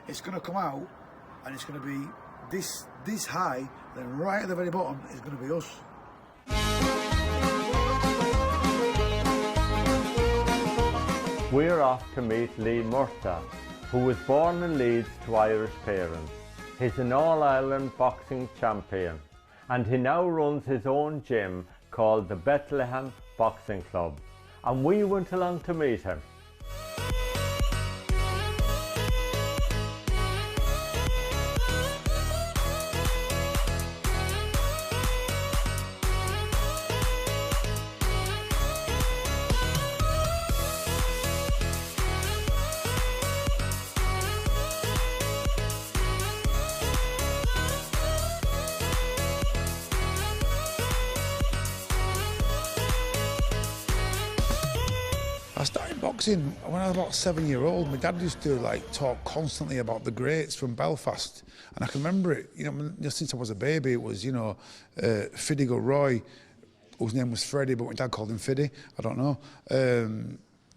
Speaker 2: it's going to come out and it's going to be this high, then right at the very bottom is going to be us.
Speaker 13: We're off to meet Lee Murtagh, who was born in Leeds to Irish parents. He's an All-Ireland boxing champion, and he now runs his own gym called the Bethlehem Boxing Club, and we went along to meet him.
Speaker 2: I started boxing when I was about 7-year-old. My dad used to talk constantly about the greats from Belfast, and I can remember it. Just since I was a baby, it was Fidigo Roy, whose name was Freddie, but my dad called him Fiddy. I don't know.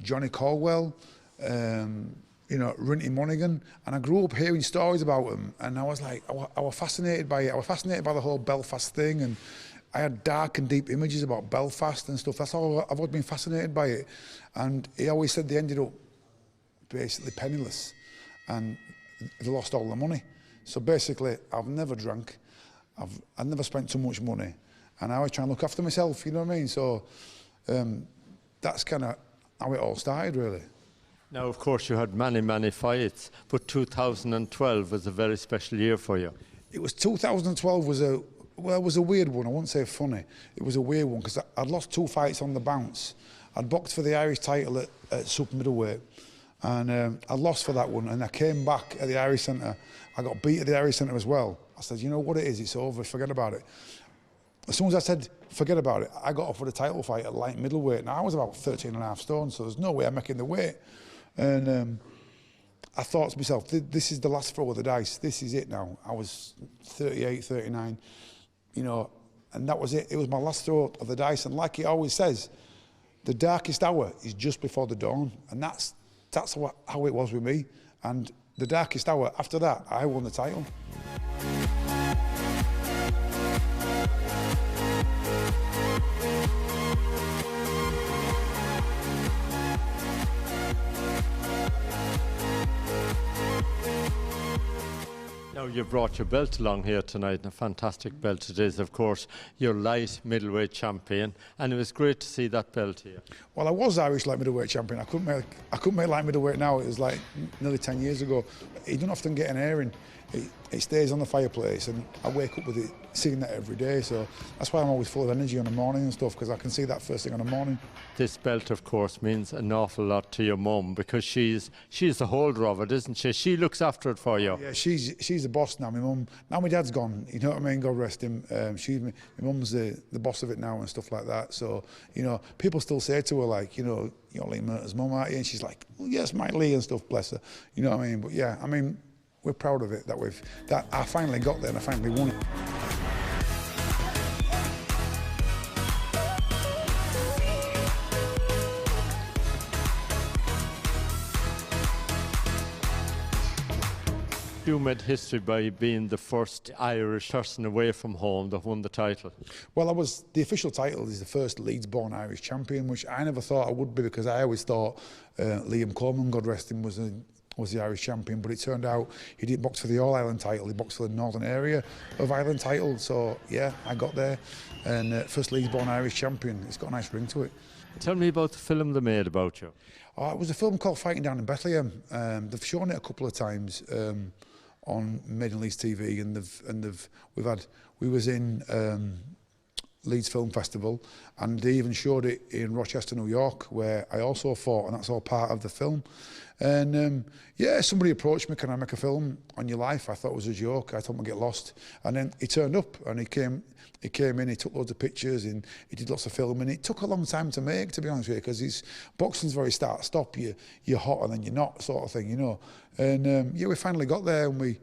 Speaker 2: Johnny Caldwell, Rinty Monaghan, and I grew up hearing stories about them, and I was like, I was fascinated by it. I was fascinated by the whole Belfast thing, and I had dark and deep images about Belfast and stuff. That's all. I've always been fascinated by it. And he always said they ended up basically penniless and they lost all the money. So basically, I've never drank. I've never spent too much money. And I always try and look after myself, you know what I mean? So that's kind of how it all started, really.
Speaker 13: Now, of course, you had many fights, but 2012 was a very special year for you.
Speaker 2: It was 2012 was a weird one. I wouldn't say funny. It was a weird one because I'd lost 2 fights on the bounce. I'd boxed for the Irish title at super middleweight, and I lost for that one. And I came back at the Irish Centre. I got beat at the Irish Centre as well. I said, you know what it is? It's over. Forget about it. As soon as I said forget about it, I got offered a title fight at light middleweight. Now I was about 13.5 stone, so there's no way I'm making the weight. And I thought to myself, this is the last throw of the dice. This is it now. I was 38, 39. And that was it. It was my last throw of the dice. And like he always says, the darkest hour is just before the dawn. And that's how it was with me. And the darkest hour, after that, I won the title.
Speaker 13: Now, you've brought your belt along here tonight, and a fantastic belt it is, of course. You're light middleweight champion, and it was great to see that belt here.
Speaker 2: Well, I was Irish light middleweight champion. I couldn't make light middleweight now. It was like nearly 10 years ago. It doesn't often get an airing. It stays on the fireplace, and I wake up with it, seeing that every day. So that's why I'm always full of energy on the morning and stuff, because I can see that first thing on the morning.
Speaker 13: This belt, of course, means an awful lot to your mum, because she's the holder of it, isn't she? She looks after it for you.
Speaker 2: Yeah, she's the boss now. My mum, now my dad's gone. You know what I mean? God rest him. My mum's the boss of it now and stuff like that. So people still say to her like, you're Lee Murtagh's mum, aren't you? And she's like, well, yes, my Lee and stuff. Bless her. You know what I mean? But yeah, I mean, we're proud of it that I finally got there and I finally won it.
Speaker 13: You made history by being the first Irish person away from home that won the title.
Speaker 2: Well, the official title is the first Leeds-born Irish champion, which I never thought I would be, because I always thought Liam Coleman, God rest him, was the Irish champion, but it turned out he didn't box for the All-Ireland title, he boxed for the Northern area of Ireland title. So yeah, I got there, and first Leeds-born Irish champion. It's got a nice ring to it.
Speaker 13: Tell me about the film they made about you.
Speaker 2: It was a film called Fighting Down in Bethlehem. They've shown it a couple of times on Made in Leeds TV, and we was in Leeds Film Festival, and they even showed it in Rochester, New York, where I also fought, and that's all part of the film. And yeah, somebody approached me, can I make a film on your life? I thought it was a joke. I thought I'd get lost. And then he turned up, and he came in, he took loads of pictures, and he did lots of filming. It took a long time to make, to be honest with you, because boxing's very start-stop. You're hot and then you're not, sort of thing, you know. And yeah, we finally got there, and we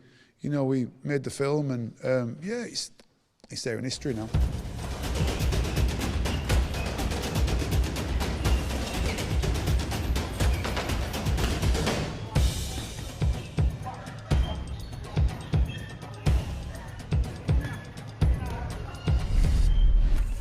Speaker 2: made the film, and yeah, it's there in history now.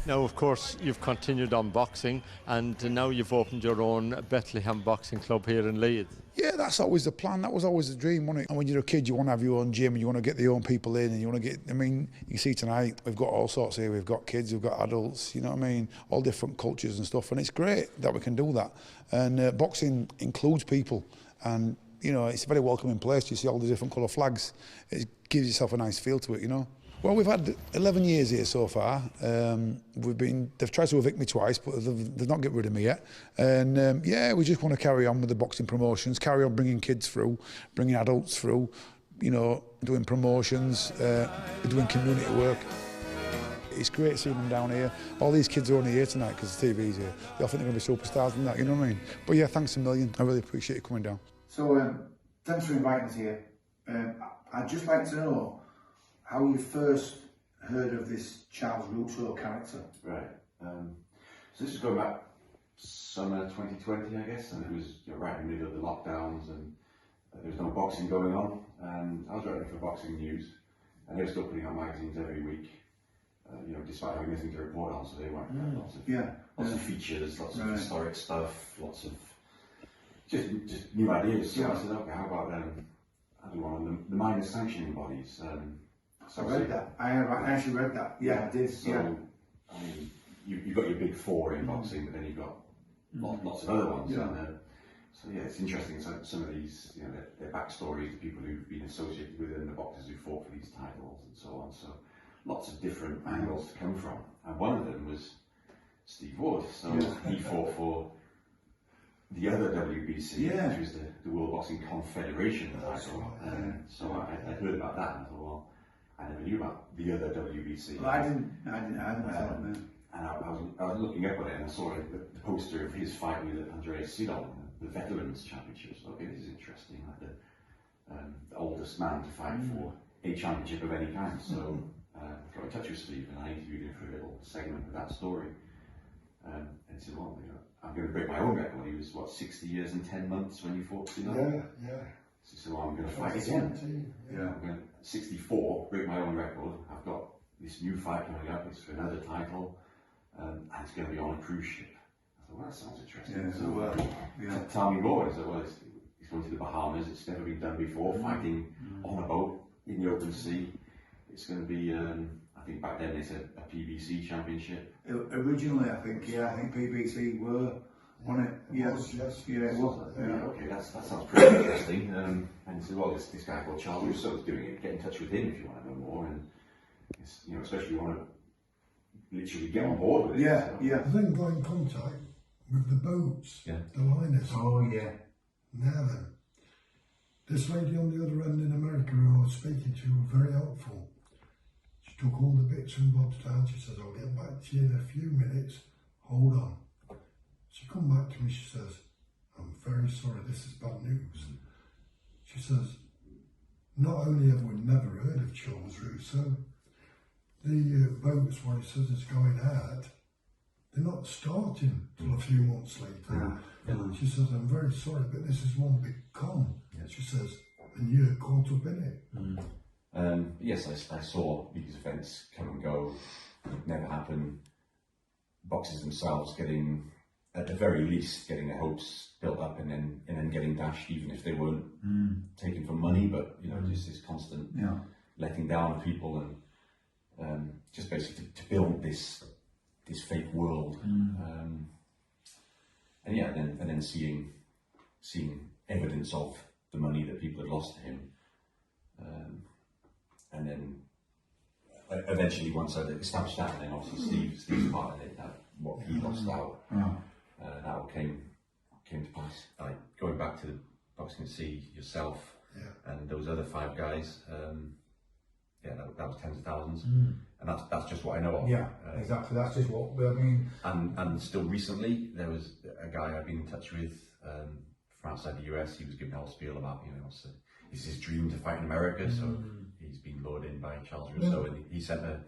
Speaker 13: Now, of course, you've continued on boxing, and now you've opened your own Bethlehem Boxing Club here in Leeds.
Speaker 2: Yeah, that's always the plan. That was always the dream, wasn't it? And when you're a kid, you want to have your own gym, and you want to get your own people in, and you want to get, I mean, you can see tonight, we've got all sorts here. We've got kids, we've got adults, you know what I mean? All different cultures and stuff, and it's great that we can do that. And boxing includes people, and, you know, it's a very welcoming place. You see all the different colour flags. It gives yourself a nice feel to it, you know? Well, we've had 11 years here so far. They've tried to evict me twice, but they've not get rid of me yet. And yeah, we just want to carry on with the boxing promotions, carry on bringing kids through, bringing adults through, you know, doing promotions, doing community work. It's great seeing them down here. All these kids are only here tonight because the TV's here. They all think they're going to be superstars and that, you know what I mean? But yeah, thanks a million. I really appreciate you coming down. So thanks for inviting us here. I'd just like to know how you first heard of this Charles Russo character.
Speaker 14: Right. So this is going back summer 2020, I guess, and it was right in the middle of the lockdowns, and there was no boxing going on, and I was writing for Boxing News, and they were still putting out magazines every week, you know, despite having nothing to report on, so they weren't lots of features, lots of historic stuff, lots of just new ideas. So I said, okay, how about I do one of the minor sanctioning bodies.
Speaker 2: So I read that. I actually read that. Yeah, I did.
Speaker 14: So, I mean, you've got your big four in boxing, but then you've got lots of other ones.
Speaker 2: Yeah.
Speaker 14: And, so yeah, it's interesting. Some of these, you know, their backstories, the people who've been associated with them, the boxers who fought for these titles, and so on. So lots of different angles to come from. And one of them was Steve Wood. So he fought for the other WBC, which was the World Boxing Confederation title. So I heard about that and I thought, well, I never knew about the other WBC.
Speaker 2: Well, I hadn't thought, no.
Speaker 14: And I was looking up at it and I saw the poster of his fight with Andreas Sidon, the Veterans Championships. Okay, this is interesting, like the oldest man to fight for a championship of any kind. So I got in touch with Steve and I interviewed him for a little segment of that story. And he said, well, you know, I'm going to break my own record. He was, what, 60 years and 10 months when he fought Sidon?
Speaker 1: Yeah.
Speaker 14: So he said, well, I'm going to fight again. I'm going to 64, break my own record. I've got this new fight coming up, it's for another title, and it's going to be on a cruise ship. I thought, well, that sounds interesting. So tell me more. He said, well, he's going to the Bahamas, it's never been done before, fighting on a boat in the open sea. It's going to be, I think back then they said a PBC championship.
Speaker 2: Originally, I think PBC were on it. Yes.
Speaker 14: Okay, that sounds pretty interesting. And he said, well, this guy called Charles Russo is doing it. Get in touch with him if you want to know more. And it's, you know, especially if you want to literally get on board with it.
Speaker 1: I then got in contact with the boats, the liners.
Speaker 2: Oh yeah.
Speaker 1: Now then, this lady on the other end in America who I was speaking to was very helpful. She took all the bits and bobs down. She says, I'll get back to you in a few minutes. Hold on. She come back to me, she says, I'm very sorry, this is bad news. She says, not only have we never heard of Charles Russo, the boats where he says it's going out, they're not starting till a few months later. She says, I'm very sorry, but this is one big con. She says, and you're caught up in it.
Speaker 14: Yes, I saw these events come and go, never happen. Boxers themselves getting, at the very least, getting their hopes built up and then getting dashed, even if they weren't taken for money, but you know, just this constant letting down of people and just basically to build this fake world. And then seeing evidence of the money that people had lost to him, and then eventually, once I established that, and then obviously Steve's part of it, that what he lost out, that all came to pass. Like going back to the boxing sea, yourself, and those other 5 guys, that was tens of thousands, and that's just what I know of.
Speaker 2: Yeah, exactly. That's just what I mean.
Speaker 14: And still recently, there was a guy I've been in touch with from outside the US. He was giving a whole spiel about, it's his dream to fight in America, so he's been lured in by Charles Russo, and he sent a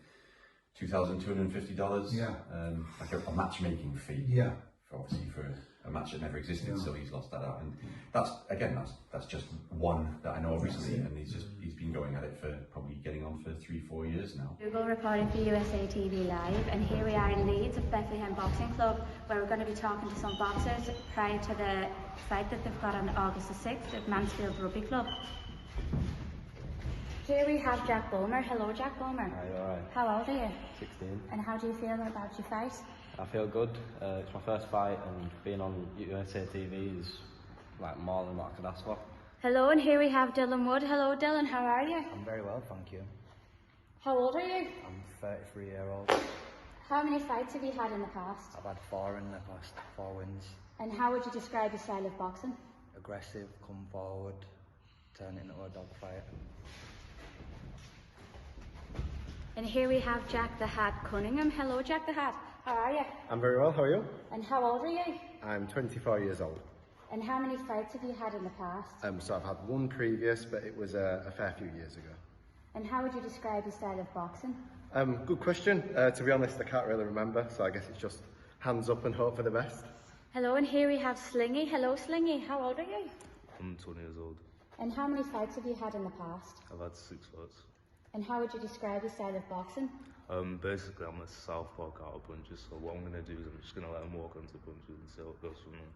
Speaker 14: $2,250, like a matchmaking fee, obviously for a match that never existed. So he's lost that out, and that's just one that I know of recently, and he's been going at it for probably getting on for 3-4 years now.
Speaker 15: Google reporting for USA TV Live, and here we are in Leeds at Bethlehem Boxing Club, where we're going to be talking to some boxers prior to the fight that they've got on August the 6th at Mansfield Rugby Club. Here we have Jack Bulmer. Hello, Jack Bulmer.
Speaker 16: Hi, alright.
Speaker 15: How old are you?
Speaker 16: 16.
Speaker 15: And how do you feel about your fight?
Speaker 16: I feel good. It's my first fight, and being on USA TV is like more than what I could ask for.
Speaker 15: Hello, and here we have Dylan Wood. Hello, Dylan. How are you?
Speaker 17: I'm very well, thank you.
Speaker 15: How old are you?
Speaker 17: I'm 33-year-old.
Speaker 15: How many fights have you had in the past?
Speaker 17: I've had 4 in the past, 4 wins.
Speaker 15: And how would you describe your style of boxing?
Speaker 17: Aggressive, come forward, turn it into a dogfight.
Speaker 15: And here we have Jack the Hat Cunningham. Hello, Jack the Hat. How are you?
Speaker 18: I'm very well, how are you?
Speaker 15: And how old are you?
Speaker 18: I'm 24 years old.
Speaker 15: And how many fights have you had in the past?
Speaker 18: So I've had one previous, but it was a fair few years ago.
Speaker 15: And how would you describe your style of boxing?
Speaker 18: Good question. To be honest, I can't really remember, so I guess it's just hands up and hope for the best.
Speaker 15: Hello, and here we have Slingy. Hello, Slingy. How old are you?
Speaker 19: I'm 20 years old.
Speaker 15: And how many fights have you had in the past?
Speaker 19: I've had 6 fights.
Speaker 15: And how would you describe your style of boxing?
Speaker 19: Basically, I'm a southpaw counter puncher, so what I'm going to do is I'm just going to let him walk onto punches and see how it goes from there.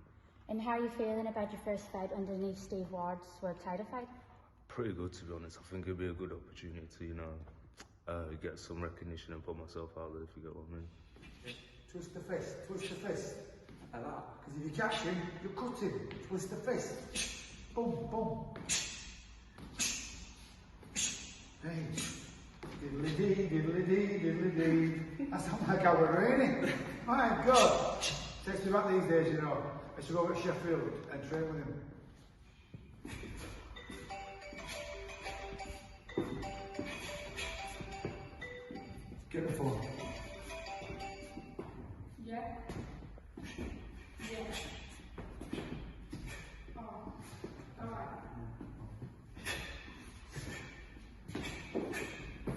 Speaker 15: And how are you feeling about your first fight underneath Steve Ward's world title fight?
Speaker 19: Pretty good, to be honest. I think it'd be a good opportunity to, get some recognition and put myself out there, if you get what I mean.
Speaker 2: Twist the fist, twist the fist. Like that. Because if you catch him, you cut him. Twist the fist. Boom, boom. Hey. Diddly-dee, diddly-dee, diddly-dee. That sounds like how we're raining. My God. Takes me back these days, I should go over to Sheffield and train with him. Get the phone.
Speaker 15: Yeah. Yeah. Oh, alright.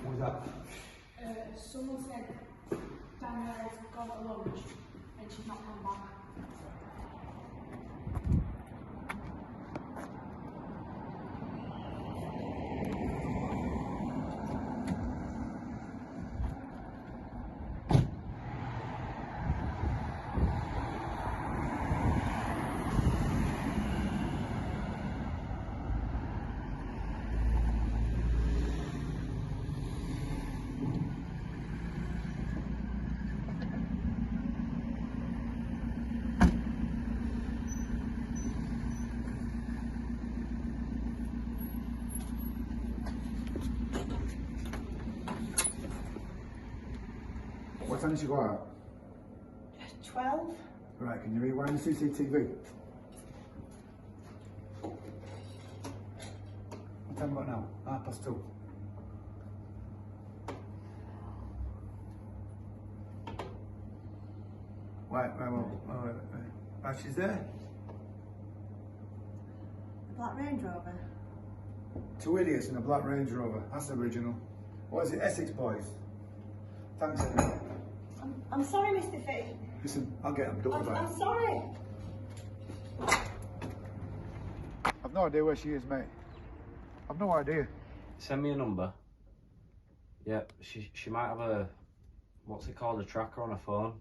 Speaker 2: What was that?
Speaker 15: Someone said Danielle's gone to lunch and she's not come back.
Speaker 2: What time did you go out?
Speaker 15: 12.
Speaker 2: Right, can you rewind the CCTV? What time about now? 2:30. Right, she's there.
Speaker 15: Black Range Rover.
Speaker 2: 2 idiots in a black Range Rover. That's original. What is it, Essex boys? Thanks, anyway.
Speaker 15: I'm sorry, Mr. Fee.
Speaker 2: Listen, I'll get them. Don't worry about
Speaker 15: I'm
Speaker 2: it.
Speaker 15: sorry.
Speaker 2: I've no idea where she is, mate. I've no idea.
Speaker 16: Send me a number. Yep, she might have a, what's it called, a tracker on her phone.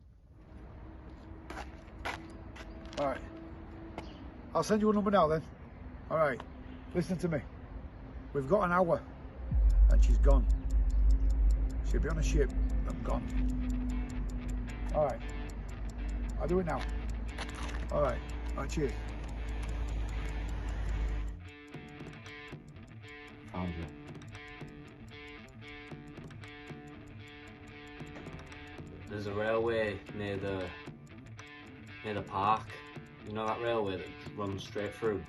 Speaker 2: Alright. I'll send you a number now then. Alright. Listen to me. We've got an hour and she's gone. She'll be on a ship. I'm gone. Alright. I'll do it now. Alright. Alright, cheers.
Speaker 16: Found you. there's a railway near the park. You know that railway that runs straight through?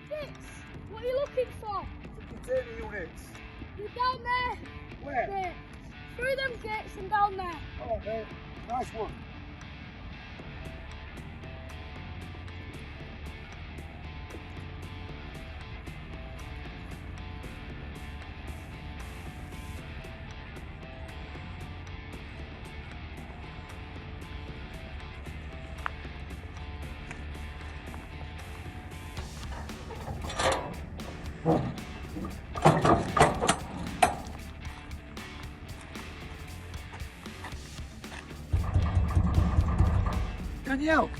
Speaker 20: Fitz, what are you looking for?
Speaker 2: Container units.
Speaker 20: You're down there.
Speaker 2: Where?
Speaker 20: There. Through them gates and down there.
Speaker 2: Oh, mate. Nice one. Danielle!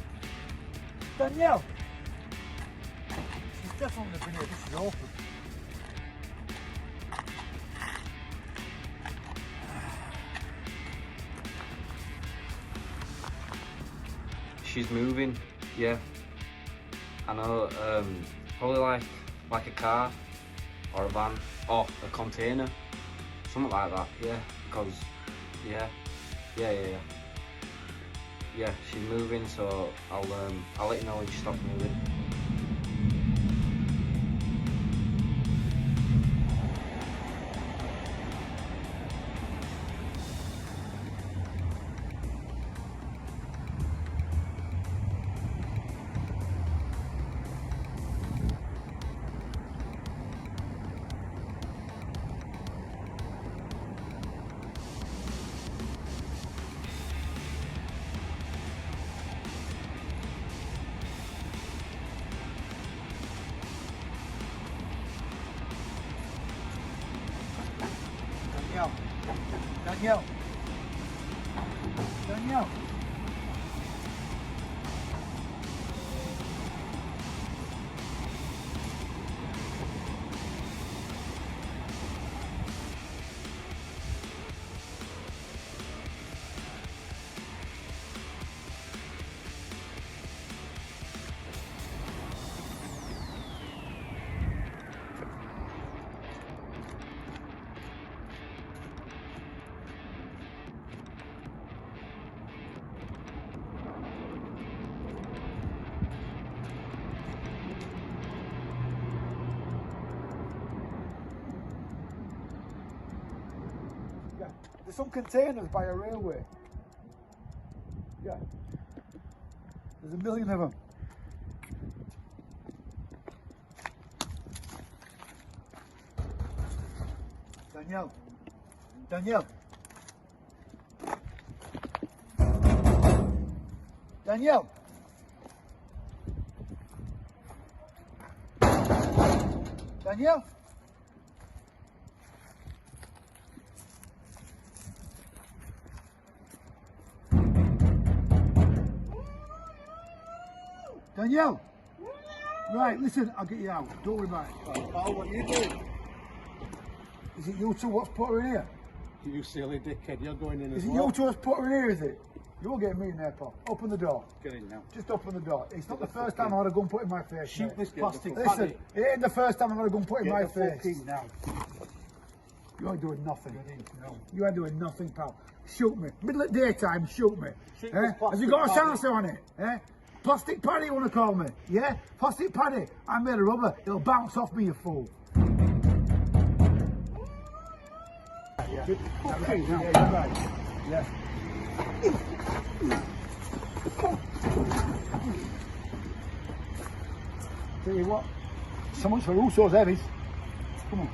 Speaker 2: Danielle! She's definitely been here. This is open.
Speaker 16: She's moving, yeah. I know, probably like a car or a van or a container, something like that, yeah. Because, yeah, she's moving, so I'll let you know when she stops moving.
Speaker 2: Danielle. Danielle. There's some containers by a railway. Yeah. There's a million of them. Danielle. Danielle. Danielle. Danielle. Danielle! Right, listen, I'll get you out. Don't worry about it.
Speaker 5: Pal, what are you doing?
Speaker 2: Is it you two what's put her in here?
Speaker 5: You silly dickhead, you're going in
Speaker 2: Is
Speaker 5: as
Speaker 2: it
Speaker 5: well.
Speaker 2: you two what's put her in here, is it? You won't get me in there, pal. Open the door.
Speaker 5: Get in now.
Speaker 2: Just open the door. It's not the first time I've had a gun put in my face.
Speaker 5: Shoot
Speaker 2: mate.
Speaker 5: this plastic
Speaker 2: Listen,
Speaker 5: paddy.
Speaker 2: it ain't the first time I've had a gun put in my
Speaker 5: Get the fuck
Speaker 2: face.
Speaker 5: in now.
Speaker 2: You ain't doing nothing. You ain't doing nothing, pal. Shoot me. Middle of daytime, shoot me.
Speaker 5: Shoot
Speaker 2: Eh?
Speaker 5: this
Speaker 2: Have
Speaker 5: plastic
Speaker 2: you got a
Speaker 5: paddy.
Speaker 2: silencer on it? Eh? Plastic paddy, you want to call me? Yeah? Plastic paddy. I'm made of rubber. It'll bounce off me, you fool. Yeah.
Speaker 5: Okay, now.
Speaker 2: Yeah, you're right. Yeah. Tell you what, so much for Russo's heavies. Come on.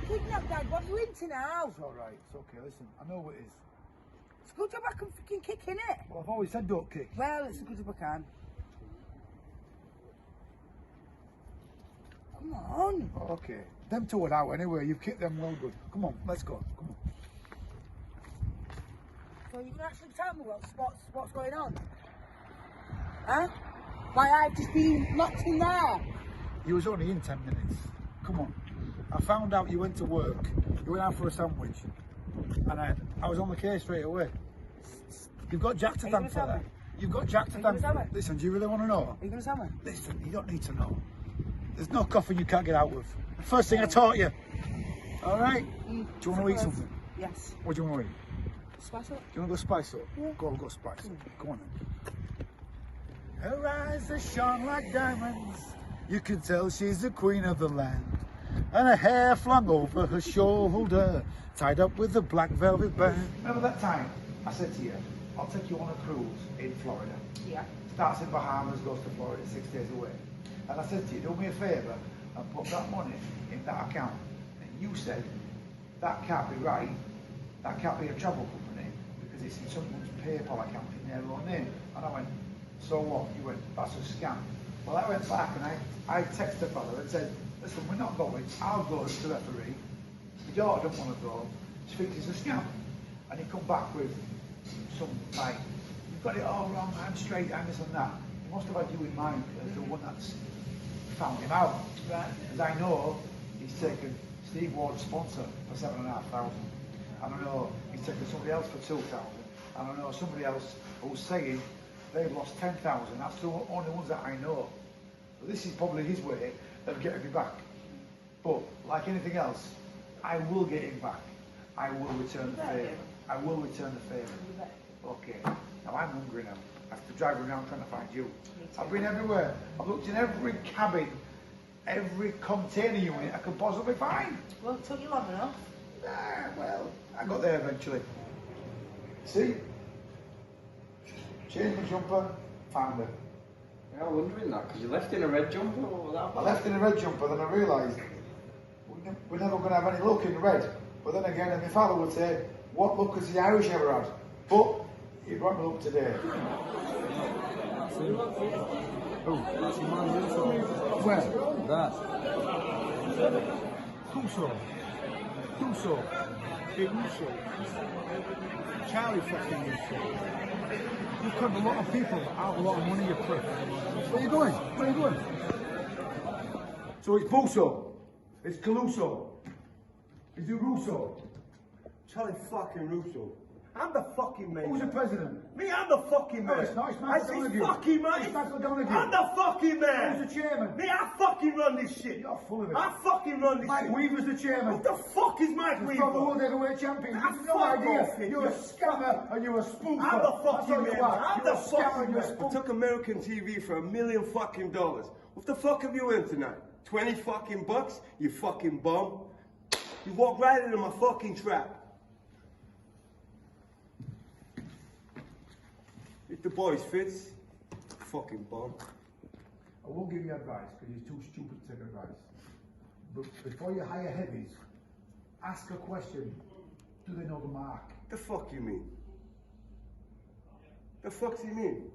Speaker 21: Kidnap, Dad, what are you into now?
Speaker 2: It's alright, it's okay, listen, I know what it is.
Speaker 21: It's a good job I can freaking kick in it.
Speaker 2: Well, I've always said don't kick.
Speaker 21: Well, it's as good as I can. Come on.
Speaker 2: Okay, them two are out anyway, you've kicked them well good. Come on, let's go, come on.
Speaker 21: So you can actually tell me what's going on? Huh? Why I've just been locked in there?
Speaker 2: You was only in 10 minutes. Come on. I found out you went to work, you went out for a sandwich, and I was on the case straight away. You've got Jack to thank for that. You've got Jack to thank for that. Listen, do you really want to know?
Speaker 21: Are you going to tell me?
Speaker 2: Listen, you don't need to know. There's no coffin you can't get out of. The first thing I taught you. Alright? Do you want to eat something?
Speaker 21: Yes.
Speaker 2: What do you want to eat?
Speaker 21: Spice up?
Speaker 2: Do you want to go spice up?
Speaker 21: Yeah.
Speaker 2: Go spice up. Go on then. Her eyes are shone like diamonds. You can tell she's the queen of the land. And her hair flung over her shoulder, tied up with a black velvet band. Remember that time I said to you, I'll take you on a cruise in Florida.
Speaker 21: Yeah.
Speaker 2: Starts in Bahamas, goes to Florida, 6 days away. And I said to you, do me a favour and put that money in that account. And you said, that can't be right. That can't be a travel company because it's in someone's PayPal account in their own name. And I went, so what? You went, that's a scam. Well, I went back and I texted the fella and said, listen, we're not going. I'll go to the referee. Your daughter don't want to go. She thinks it's a scam. And he come back with some, like, you've got it all wrong, I'm straight, I'm this and that. He must have had you in mind as the one that's found him out. Right. Because I know he's taken Steve Ward's sponsor for 7,500. I don't know, he's taken somebody else for 2,000. I don't know, somebody else who's saying they've lost 10,000. That's the only ones that I know. So this is probably his way of getting me back. But like anything else, I will get him back. I will return the favour. I will return the favour. Okay, now I'm hungry now. I have to drive around trying to find you. I've been everywhere. I've looked in every cabin, every container unit I could possibly find.
Speaker 21: Well, it took you long enough.
Speaker 2: Nah, well, I got there eventually. See? Changed my jumper, found her.
Speaker 4: Yeah, I'm wondering that, because you left in a red jumper. What was that?
Speaker 2: I left in a red jumper, then I realised we're never going to have any luck in red. But then again, and my father would say, what luck has the Irish ever had? But he brought me luck today. Where?
Speaker 6: That. Who Big Russo. Charlie fucking Russo. You cut a lot of people out a lot of money, you prick.
Speaker 2: Where are you going? Where are you going? So it's Busso. It's Caluso. Is it Russo?
Speaker 22: Charlie fucking Russo. I'm the fucking man.
Speaker 2: Who's the president?
Speaker 22: Me, I'm the fucking man.
Speaker 2: No, it's not. It's Michael Donaghy.
Speaker 22: Fucking man.
Speaker 2: It's Michael Donaghy.
Speaker 22: I'm the fucking man.
Speaker 2: Who's the chairman?
Speaker 22: Me, I fucking run this shit.
Speaker 2: You're full of it.
Speaker 22: I fucking run this
Speaker 2: Mike
Speaker 22: shit.
Speaker 2: Weaver's the chairman.
Speaker 22: What the fuck is Mike
Speaker 2: He's
Speaker 22: Weaver?
Speaker 2: got the world heavyweight champion. You've no idea. You're a scammer and you're a spoofer.
Speaker 22: I'm the fucking man. I'm the
Speaker 2: You're a scammer
Speaker 22: fucking
Speaker 2: and you're a
Speaker 22: man.
Speaker 2: spoofer.
Speaker 22: I took American TV for $1 million fucking dollars. What the fuck have you in tonight? 20 fucking bucks? You fucking bum. You walked right into my fucking trap. If the boys fits, fucking bum.
Speaker 2: I won't give you advice because you're too stupid to take advice. But before you hire heavies, ask a question. Do they know the mark?
Speaker 22: The fuck you mean? The fuck do you mean?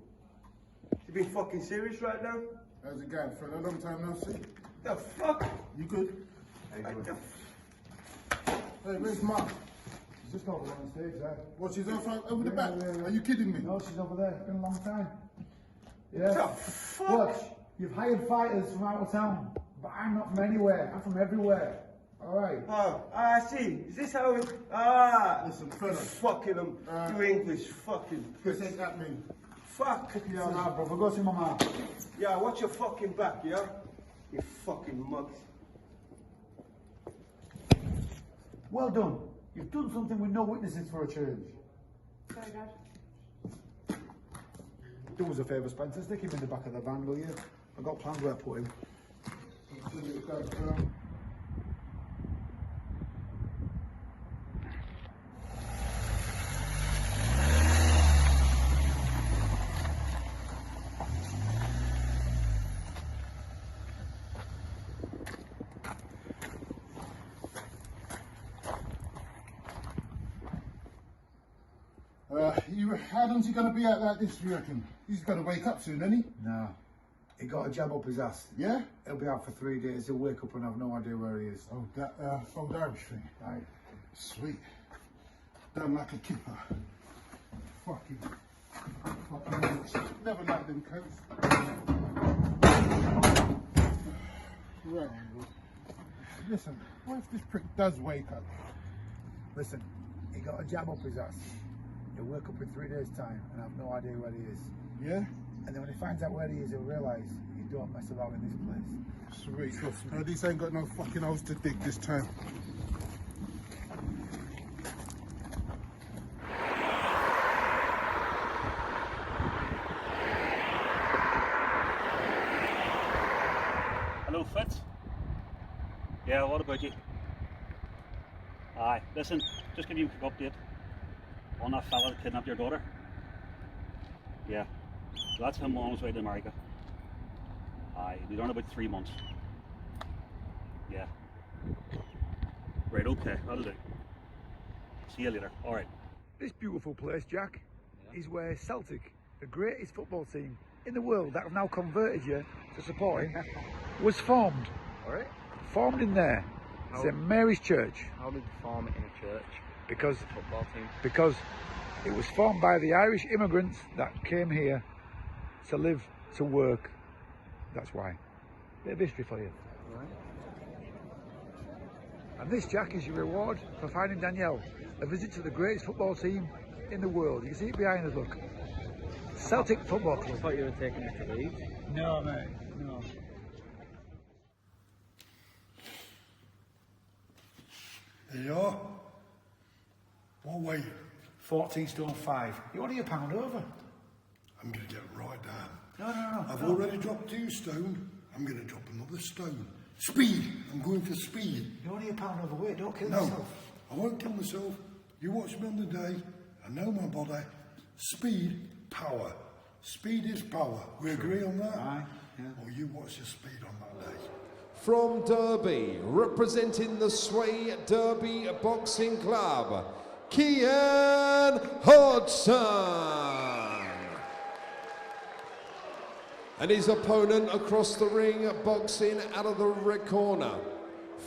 Speaker 22: You being fucking serious right now?
Speaker 6: How's it going, fella? Long time no see.
Speaker 22: The fuck?
Speaker 6: You good? Hey, where's Mark?
Speaker 2: She's just over there on stage there.
Speaker 6: What, she's over the back? Are you kidding me?
Speaker 2: No, she's over there. It's been a long time. Yeah.
Speaker 22: The fuck?
Speaker 2: Watch, you've hired fighters from out of town, but I'm not from anywhere. I'm from everywhere. Alright.
Speaker 22: Oh, I see. Is this how it... Ah!
Speaker 6: Listen, fella.
Speaker 22: Fucking you English fucking
Speaker 6: This ain't that mean.
Speaker 22: Fuck.
Speaker 2: Yeah, nah, brother. Go see my mum.
Speaker 22: Yeah, watch your fucking back, yeah? You fucking mugs.
Speaker 2: Well done. You've done something with no witnesses for a change.
Speaker 21: Sorry, Dad.
Speaker 2: Do us a favour, Spencer. Stick him in the back of the van, will you? I've got plans where to put him.
Speaker 6: How long's he going to be out like this, you reckon? He's got to wake up soon, isn't he?
Speaker 2: Nah. He got a jab up his ass.
Speaker 6: Yeah?
Speaker 2: He'll be out for 3 days. He'll wake up and have no idea where he is.
Speaker 6: Oh, that old Irish thing.
Speaker 2: Aye.
Speaker 6: Sweet. Done like a kipper. Fucking never liked them coats. Right. Listen, what if this prick does wake up?
Speaker 2: Listen, he got a jab up his ass. He'll wake up in 3 days' time and have no idea where he is.
Speaker 6: Yeah?
Speaker 2: And then when he finds out where he is, he'll realise you don't mess about in this place.
Speaker 6: Sweet. This ain't got no fucking holes to dig this time.
Speaker 3: Yeah, what about you? Aye, listen, just give you a quick update on that fella that kidnapped your daughter. Yeah, so that's him on his way to America. Aye, he'll be done about 3 months. Yeah. Right, okay, that'll do. See you later. Alright.
Speaker 2: This beautiful place, Jack, is where Celtic, the greatest football team in the world that have now converted you to supporting, was formed.
Speaker 17: Alright.
Speaker 2: Formed in there. St Mary's Church.
Speaker 17: How did you form it in a church?
Speaker 2: Because
Speaker 17: The football team.
Speaker 2: because it was formed by the Irish immigrants that came here to live, to work. That's why. Bit of history for you.
Speaker 17: Right.
Speaker 2: And this, Jack, is your reward for finding Danielle. A visit to the greatest football team in the world. You can see it behind us, look. Celtic Football Club.
Speaker 17: I thought you were taking us to Leeds.
Speaker 2: No, mate, no.
Speaker 1: There you are. What weight?
Speaker 2: 14 stone 5. You're only a pound over.
Speaker 1: I'm going to get right down.
Speaker 2: No.
Speaker 1: I've already dropped 2 stone. I'm going to drop another stone. Speed. I'm going for speed.
Speaker 2: You're only a pound overweight. Don't kill
Speaker 1: No,
Speaker 2: yourself.
Speaker 1: I won't kill myself. You watch me on the day. I know my body. Speed, power. Speed is power. We agree on that?
Speaker 2: Aye, yeah.
Speaker 1: Or you watch your speed on that day.
Speaker 8: From Derby, representing the Sway Derby Boxing Club, Kian Hodgson. And his opponent across the ring, boxing out of the red corner.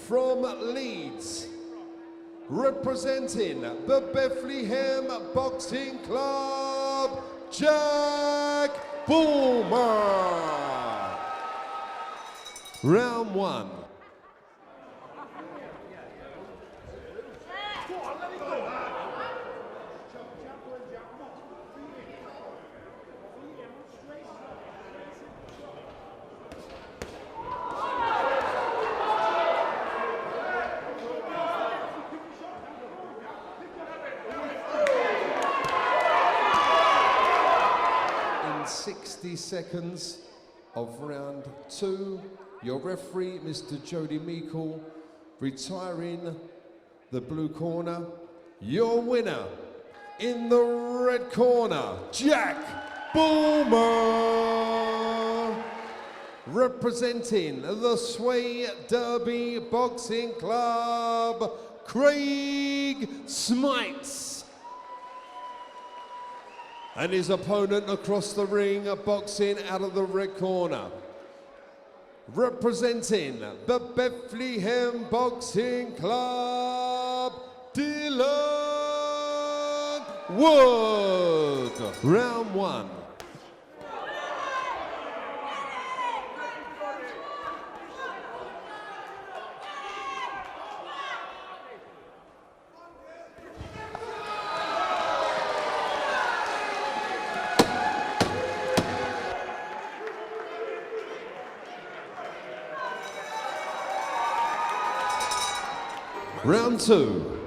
Speaker 8: From Leeds, representing the Bethlehem Boxing Club, Jack Boomer. Round 1. In 60 seconds of round 2, your referee, Mr. Jody Meikle, retiring the blue corner. Your winner in the red corner, Jack Boomer. Representing the Sway Derby Boxing Club, Craig Smites. And his opponent across the ring, boxing out of the red corner. Representing the Bethlehem Boxing Club, Dylan Wood. Round 1. Round 2.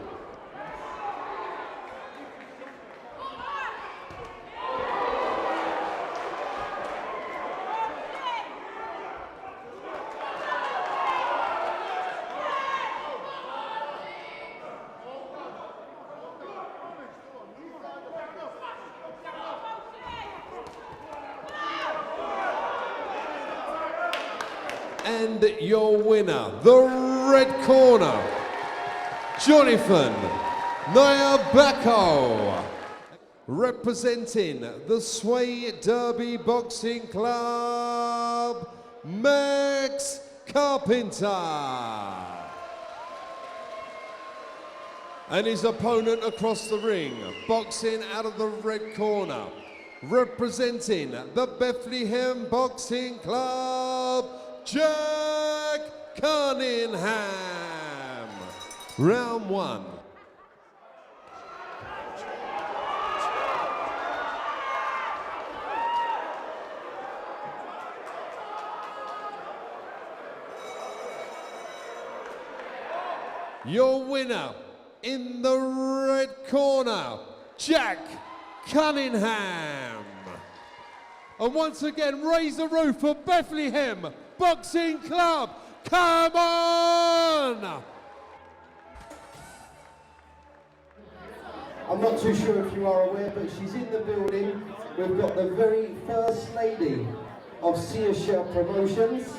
Speaker 8: And your winner, the red corner, Jonathan Nyabako, representing the Sway Derby Boxing Club, Max Carpenter. And his opponent across the ring, boxing out of the red corner, representing the Bethlehem Boxing Club, Jack Cunningham. Round 1. Your winner in the red corner, Jack Cunningham. And once again, raise the roof for Bethlehem Boxing Club, Come on!
Speaker 9: I'm not too sure if you are aware, but she's in the building. We've got the very first lady of Searshire Promotions,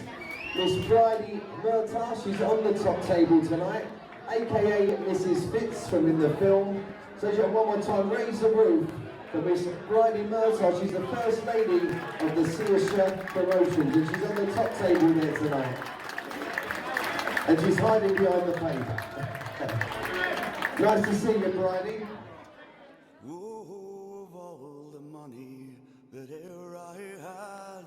Speaker 9: Miss Bridie Murtaugh. She's on the top table tonight, aka Mrs. Fitz from in the film. So just one more time, raise the roof for Miss Bridie Murtaugh. She's the first lady of the Searshire Promotions, and she's on the top table there tonight. And she's hiding behind the paper. Nice to see you, Bridie.
Speaker 11: Oh, of all the money that e'er I had,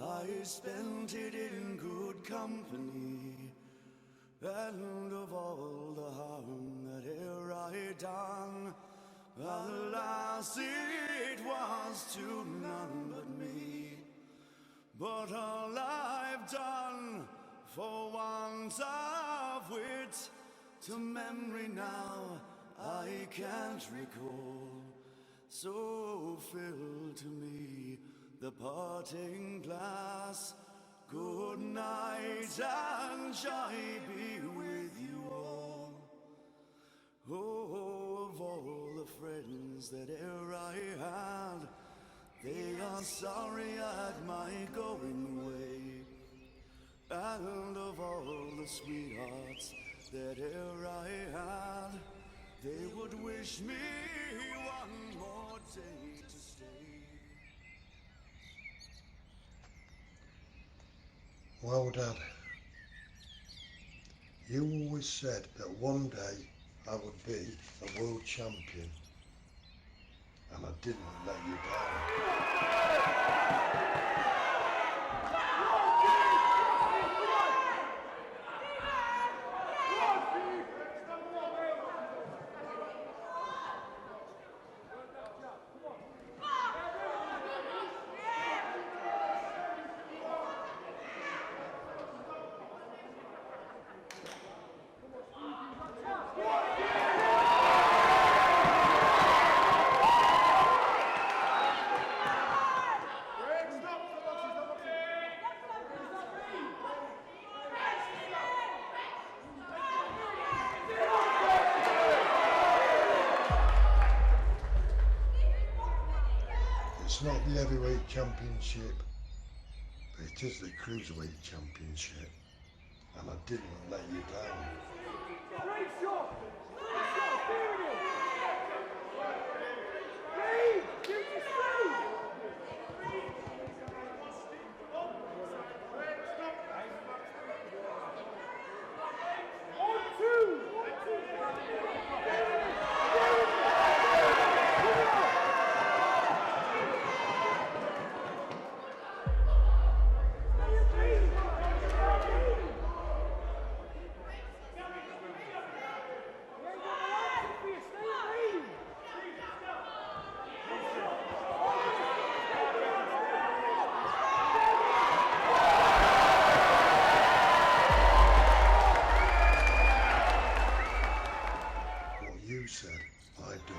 Speaker 11: I spent it in good company. And of all the harm that e'er I done, alas, it was to none but me. But all I've done for want of wit, to memory now I can't recall. So fill to me the parting glass. Good night and joy be with you all. Oh, of all the friends that e'er I had, they are sorry at my going away. And of all the sweethearts that e'er I had, they would wish me one more day to stay.
Speaker 1: Well, Dad, you always said that one day I would be a world champion, and I didn't let you down. It's not the heavyweight championship, but it is the cruiserweight championship, and I didn't let you down. You said, I do.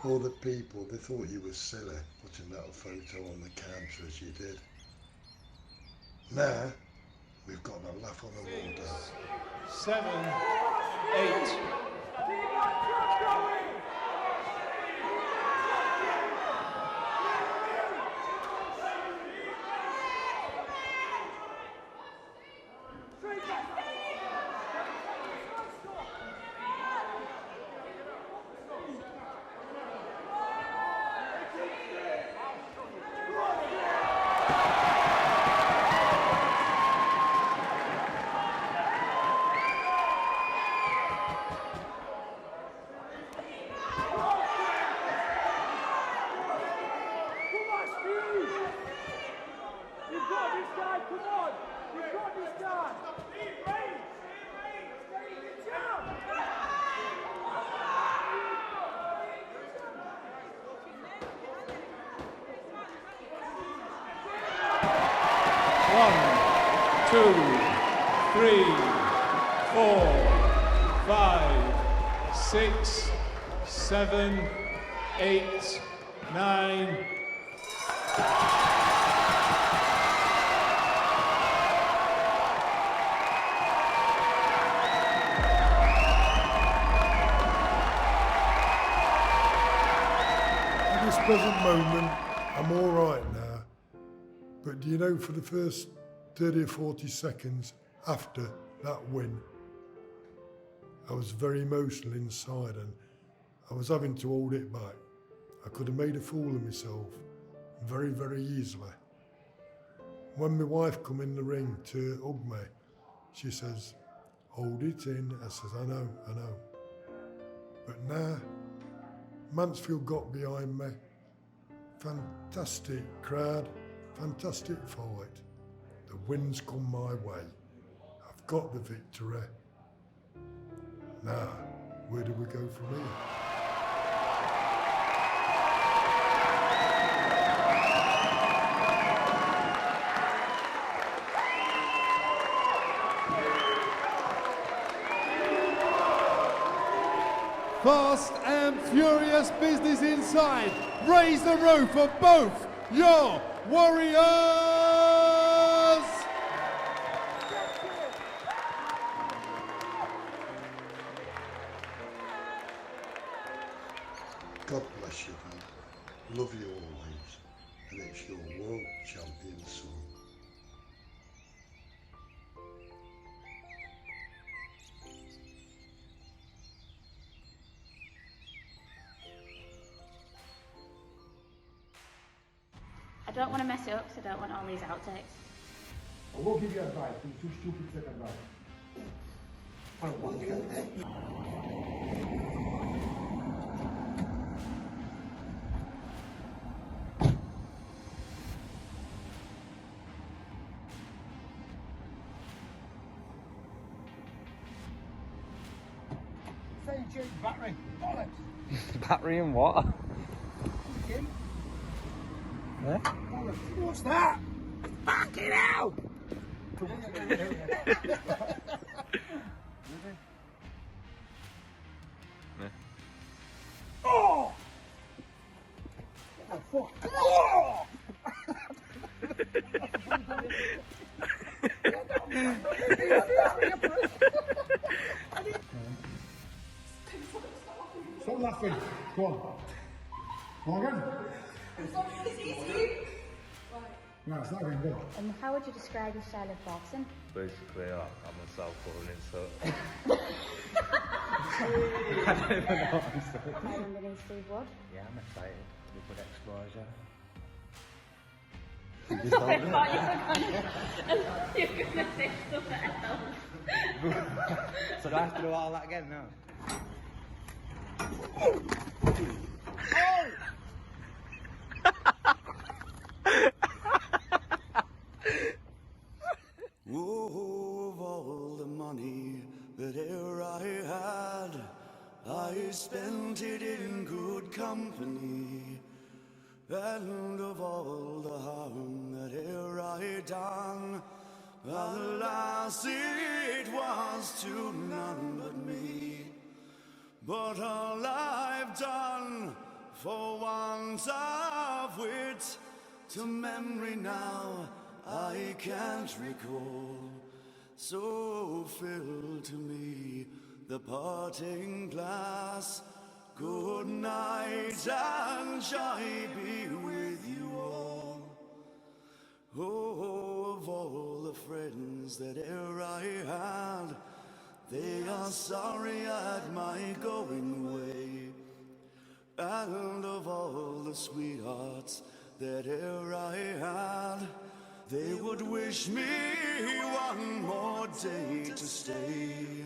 Speaker 1: All the people, they thought you were silly putting that photo on the counter as you did. Now, we've got a laugh on the wall, Dad.
Speaker 23: 7, 8. 2, 3, 4, 5, 6, 7, 8, 9.
Speaker 1: At this present moment, I'm all right now. But do you know, for the first 30 or 40 seconds after that win, I was very emotional inside and I was having to hold it back. I could have made a fool of myself very, very easily. When my wife come in the ring to hug me, she says, "Hold it in." I says, I know. But now, Mansfield got behind me. Fantastic crowd, fantastic fight. The win's come my way. I've got the victory. Now, where do we go from here?
Speaker 8: Fast and furious business inside. Raise the roof for both your warriors.
Speaker 1: God bless you, man. Love you always. And it's your world champion son.
Speaker 15: I don't want to mess it up, so I don't want all these outtakes.
Speaker 2: I will give you advice, but you're too stupid to take advice. I don't want to get that. Say you change battery. Bollocks.
Speaker 16: Battery and what?
Speaker 2: Jim.
Speaker 16: Yeah?
Speaker 2: Bollocks. What's that? Fucking hell! Oh! Oh, fuck. Oh! Stop laughing. Go on. Morgan? Right, start again, go.
Speaker 15: How would you describe your style of boxing?
Speaker 19: Basically, I'm a southpaw in it, so.
Speaker 16: I don't even know what I'm saying.
Speaker 15: Iron Living Steve Wood?
Speaker 17: Yeah, I'm excited. Good exposure.
Speaker 15: I thought you were going to say something else.
Speaker 17: So do I have to do all that again now?
Speaker 11: Oh, of all the money that e'er I had, I spent it in good company. And of all the harm that e'er I done, alas, it was to none but me. But all I've done for want of wit, to memory now I can't recall. So fill to me the parting glass. Good night and joy be with you all. Oh, of all the friends that e'er I had, they are sorry at my going away. And of all the sweethearts that e'er I had, they would wish me one more day to stay.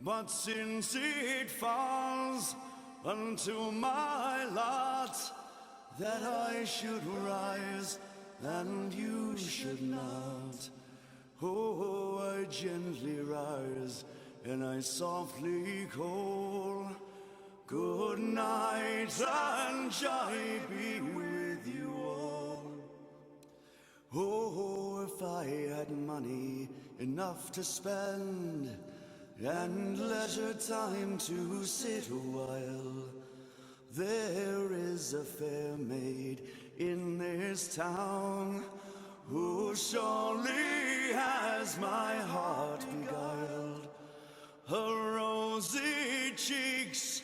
Speaker 11: But since it falls unto my lot that I should rise and you should not, oh, I gently rise and I softly call. Good night and joy be with you all. Oh, if I had money enough to spend and leisure time to sit a while, there is a fair maid in this town who surely has my heart beguiled. Her rosy cheeks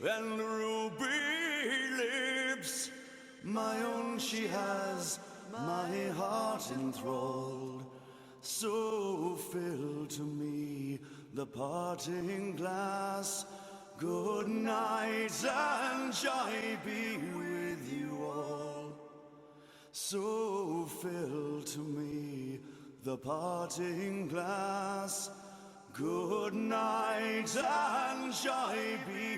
Speaker 11: and ruby lips, my own she has, my heart enthralled. So fill to me the parting glass. Good night and joy be with you all. So fill to me the parting glass. Good night and joy be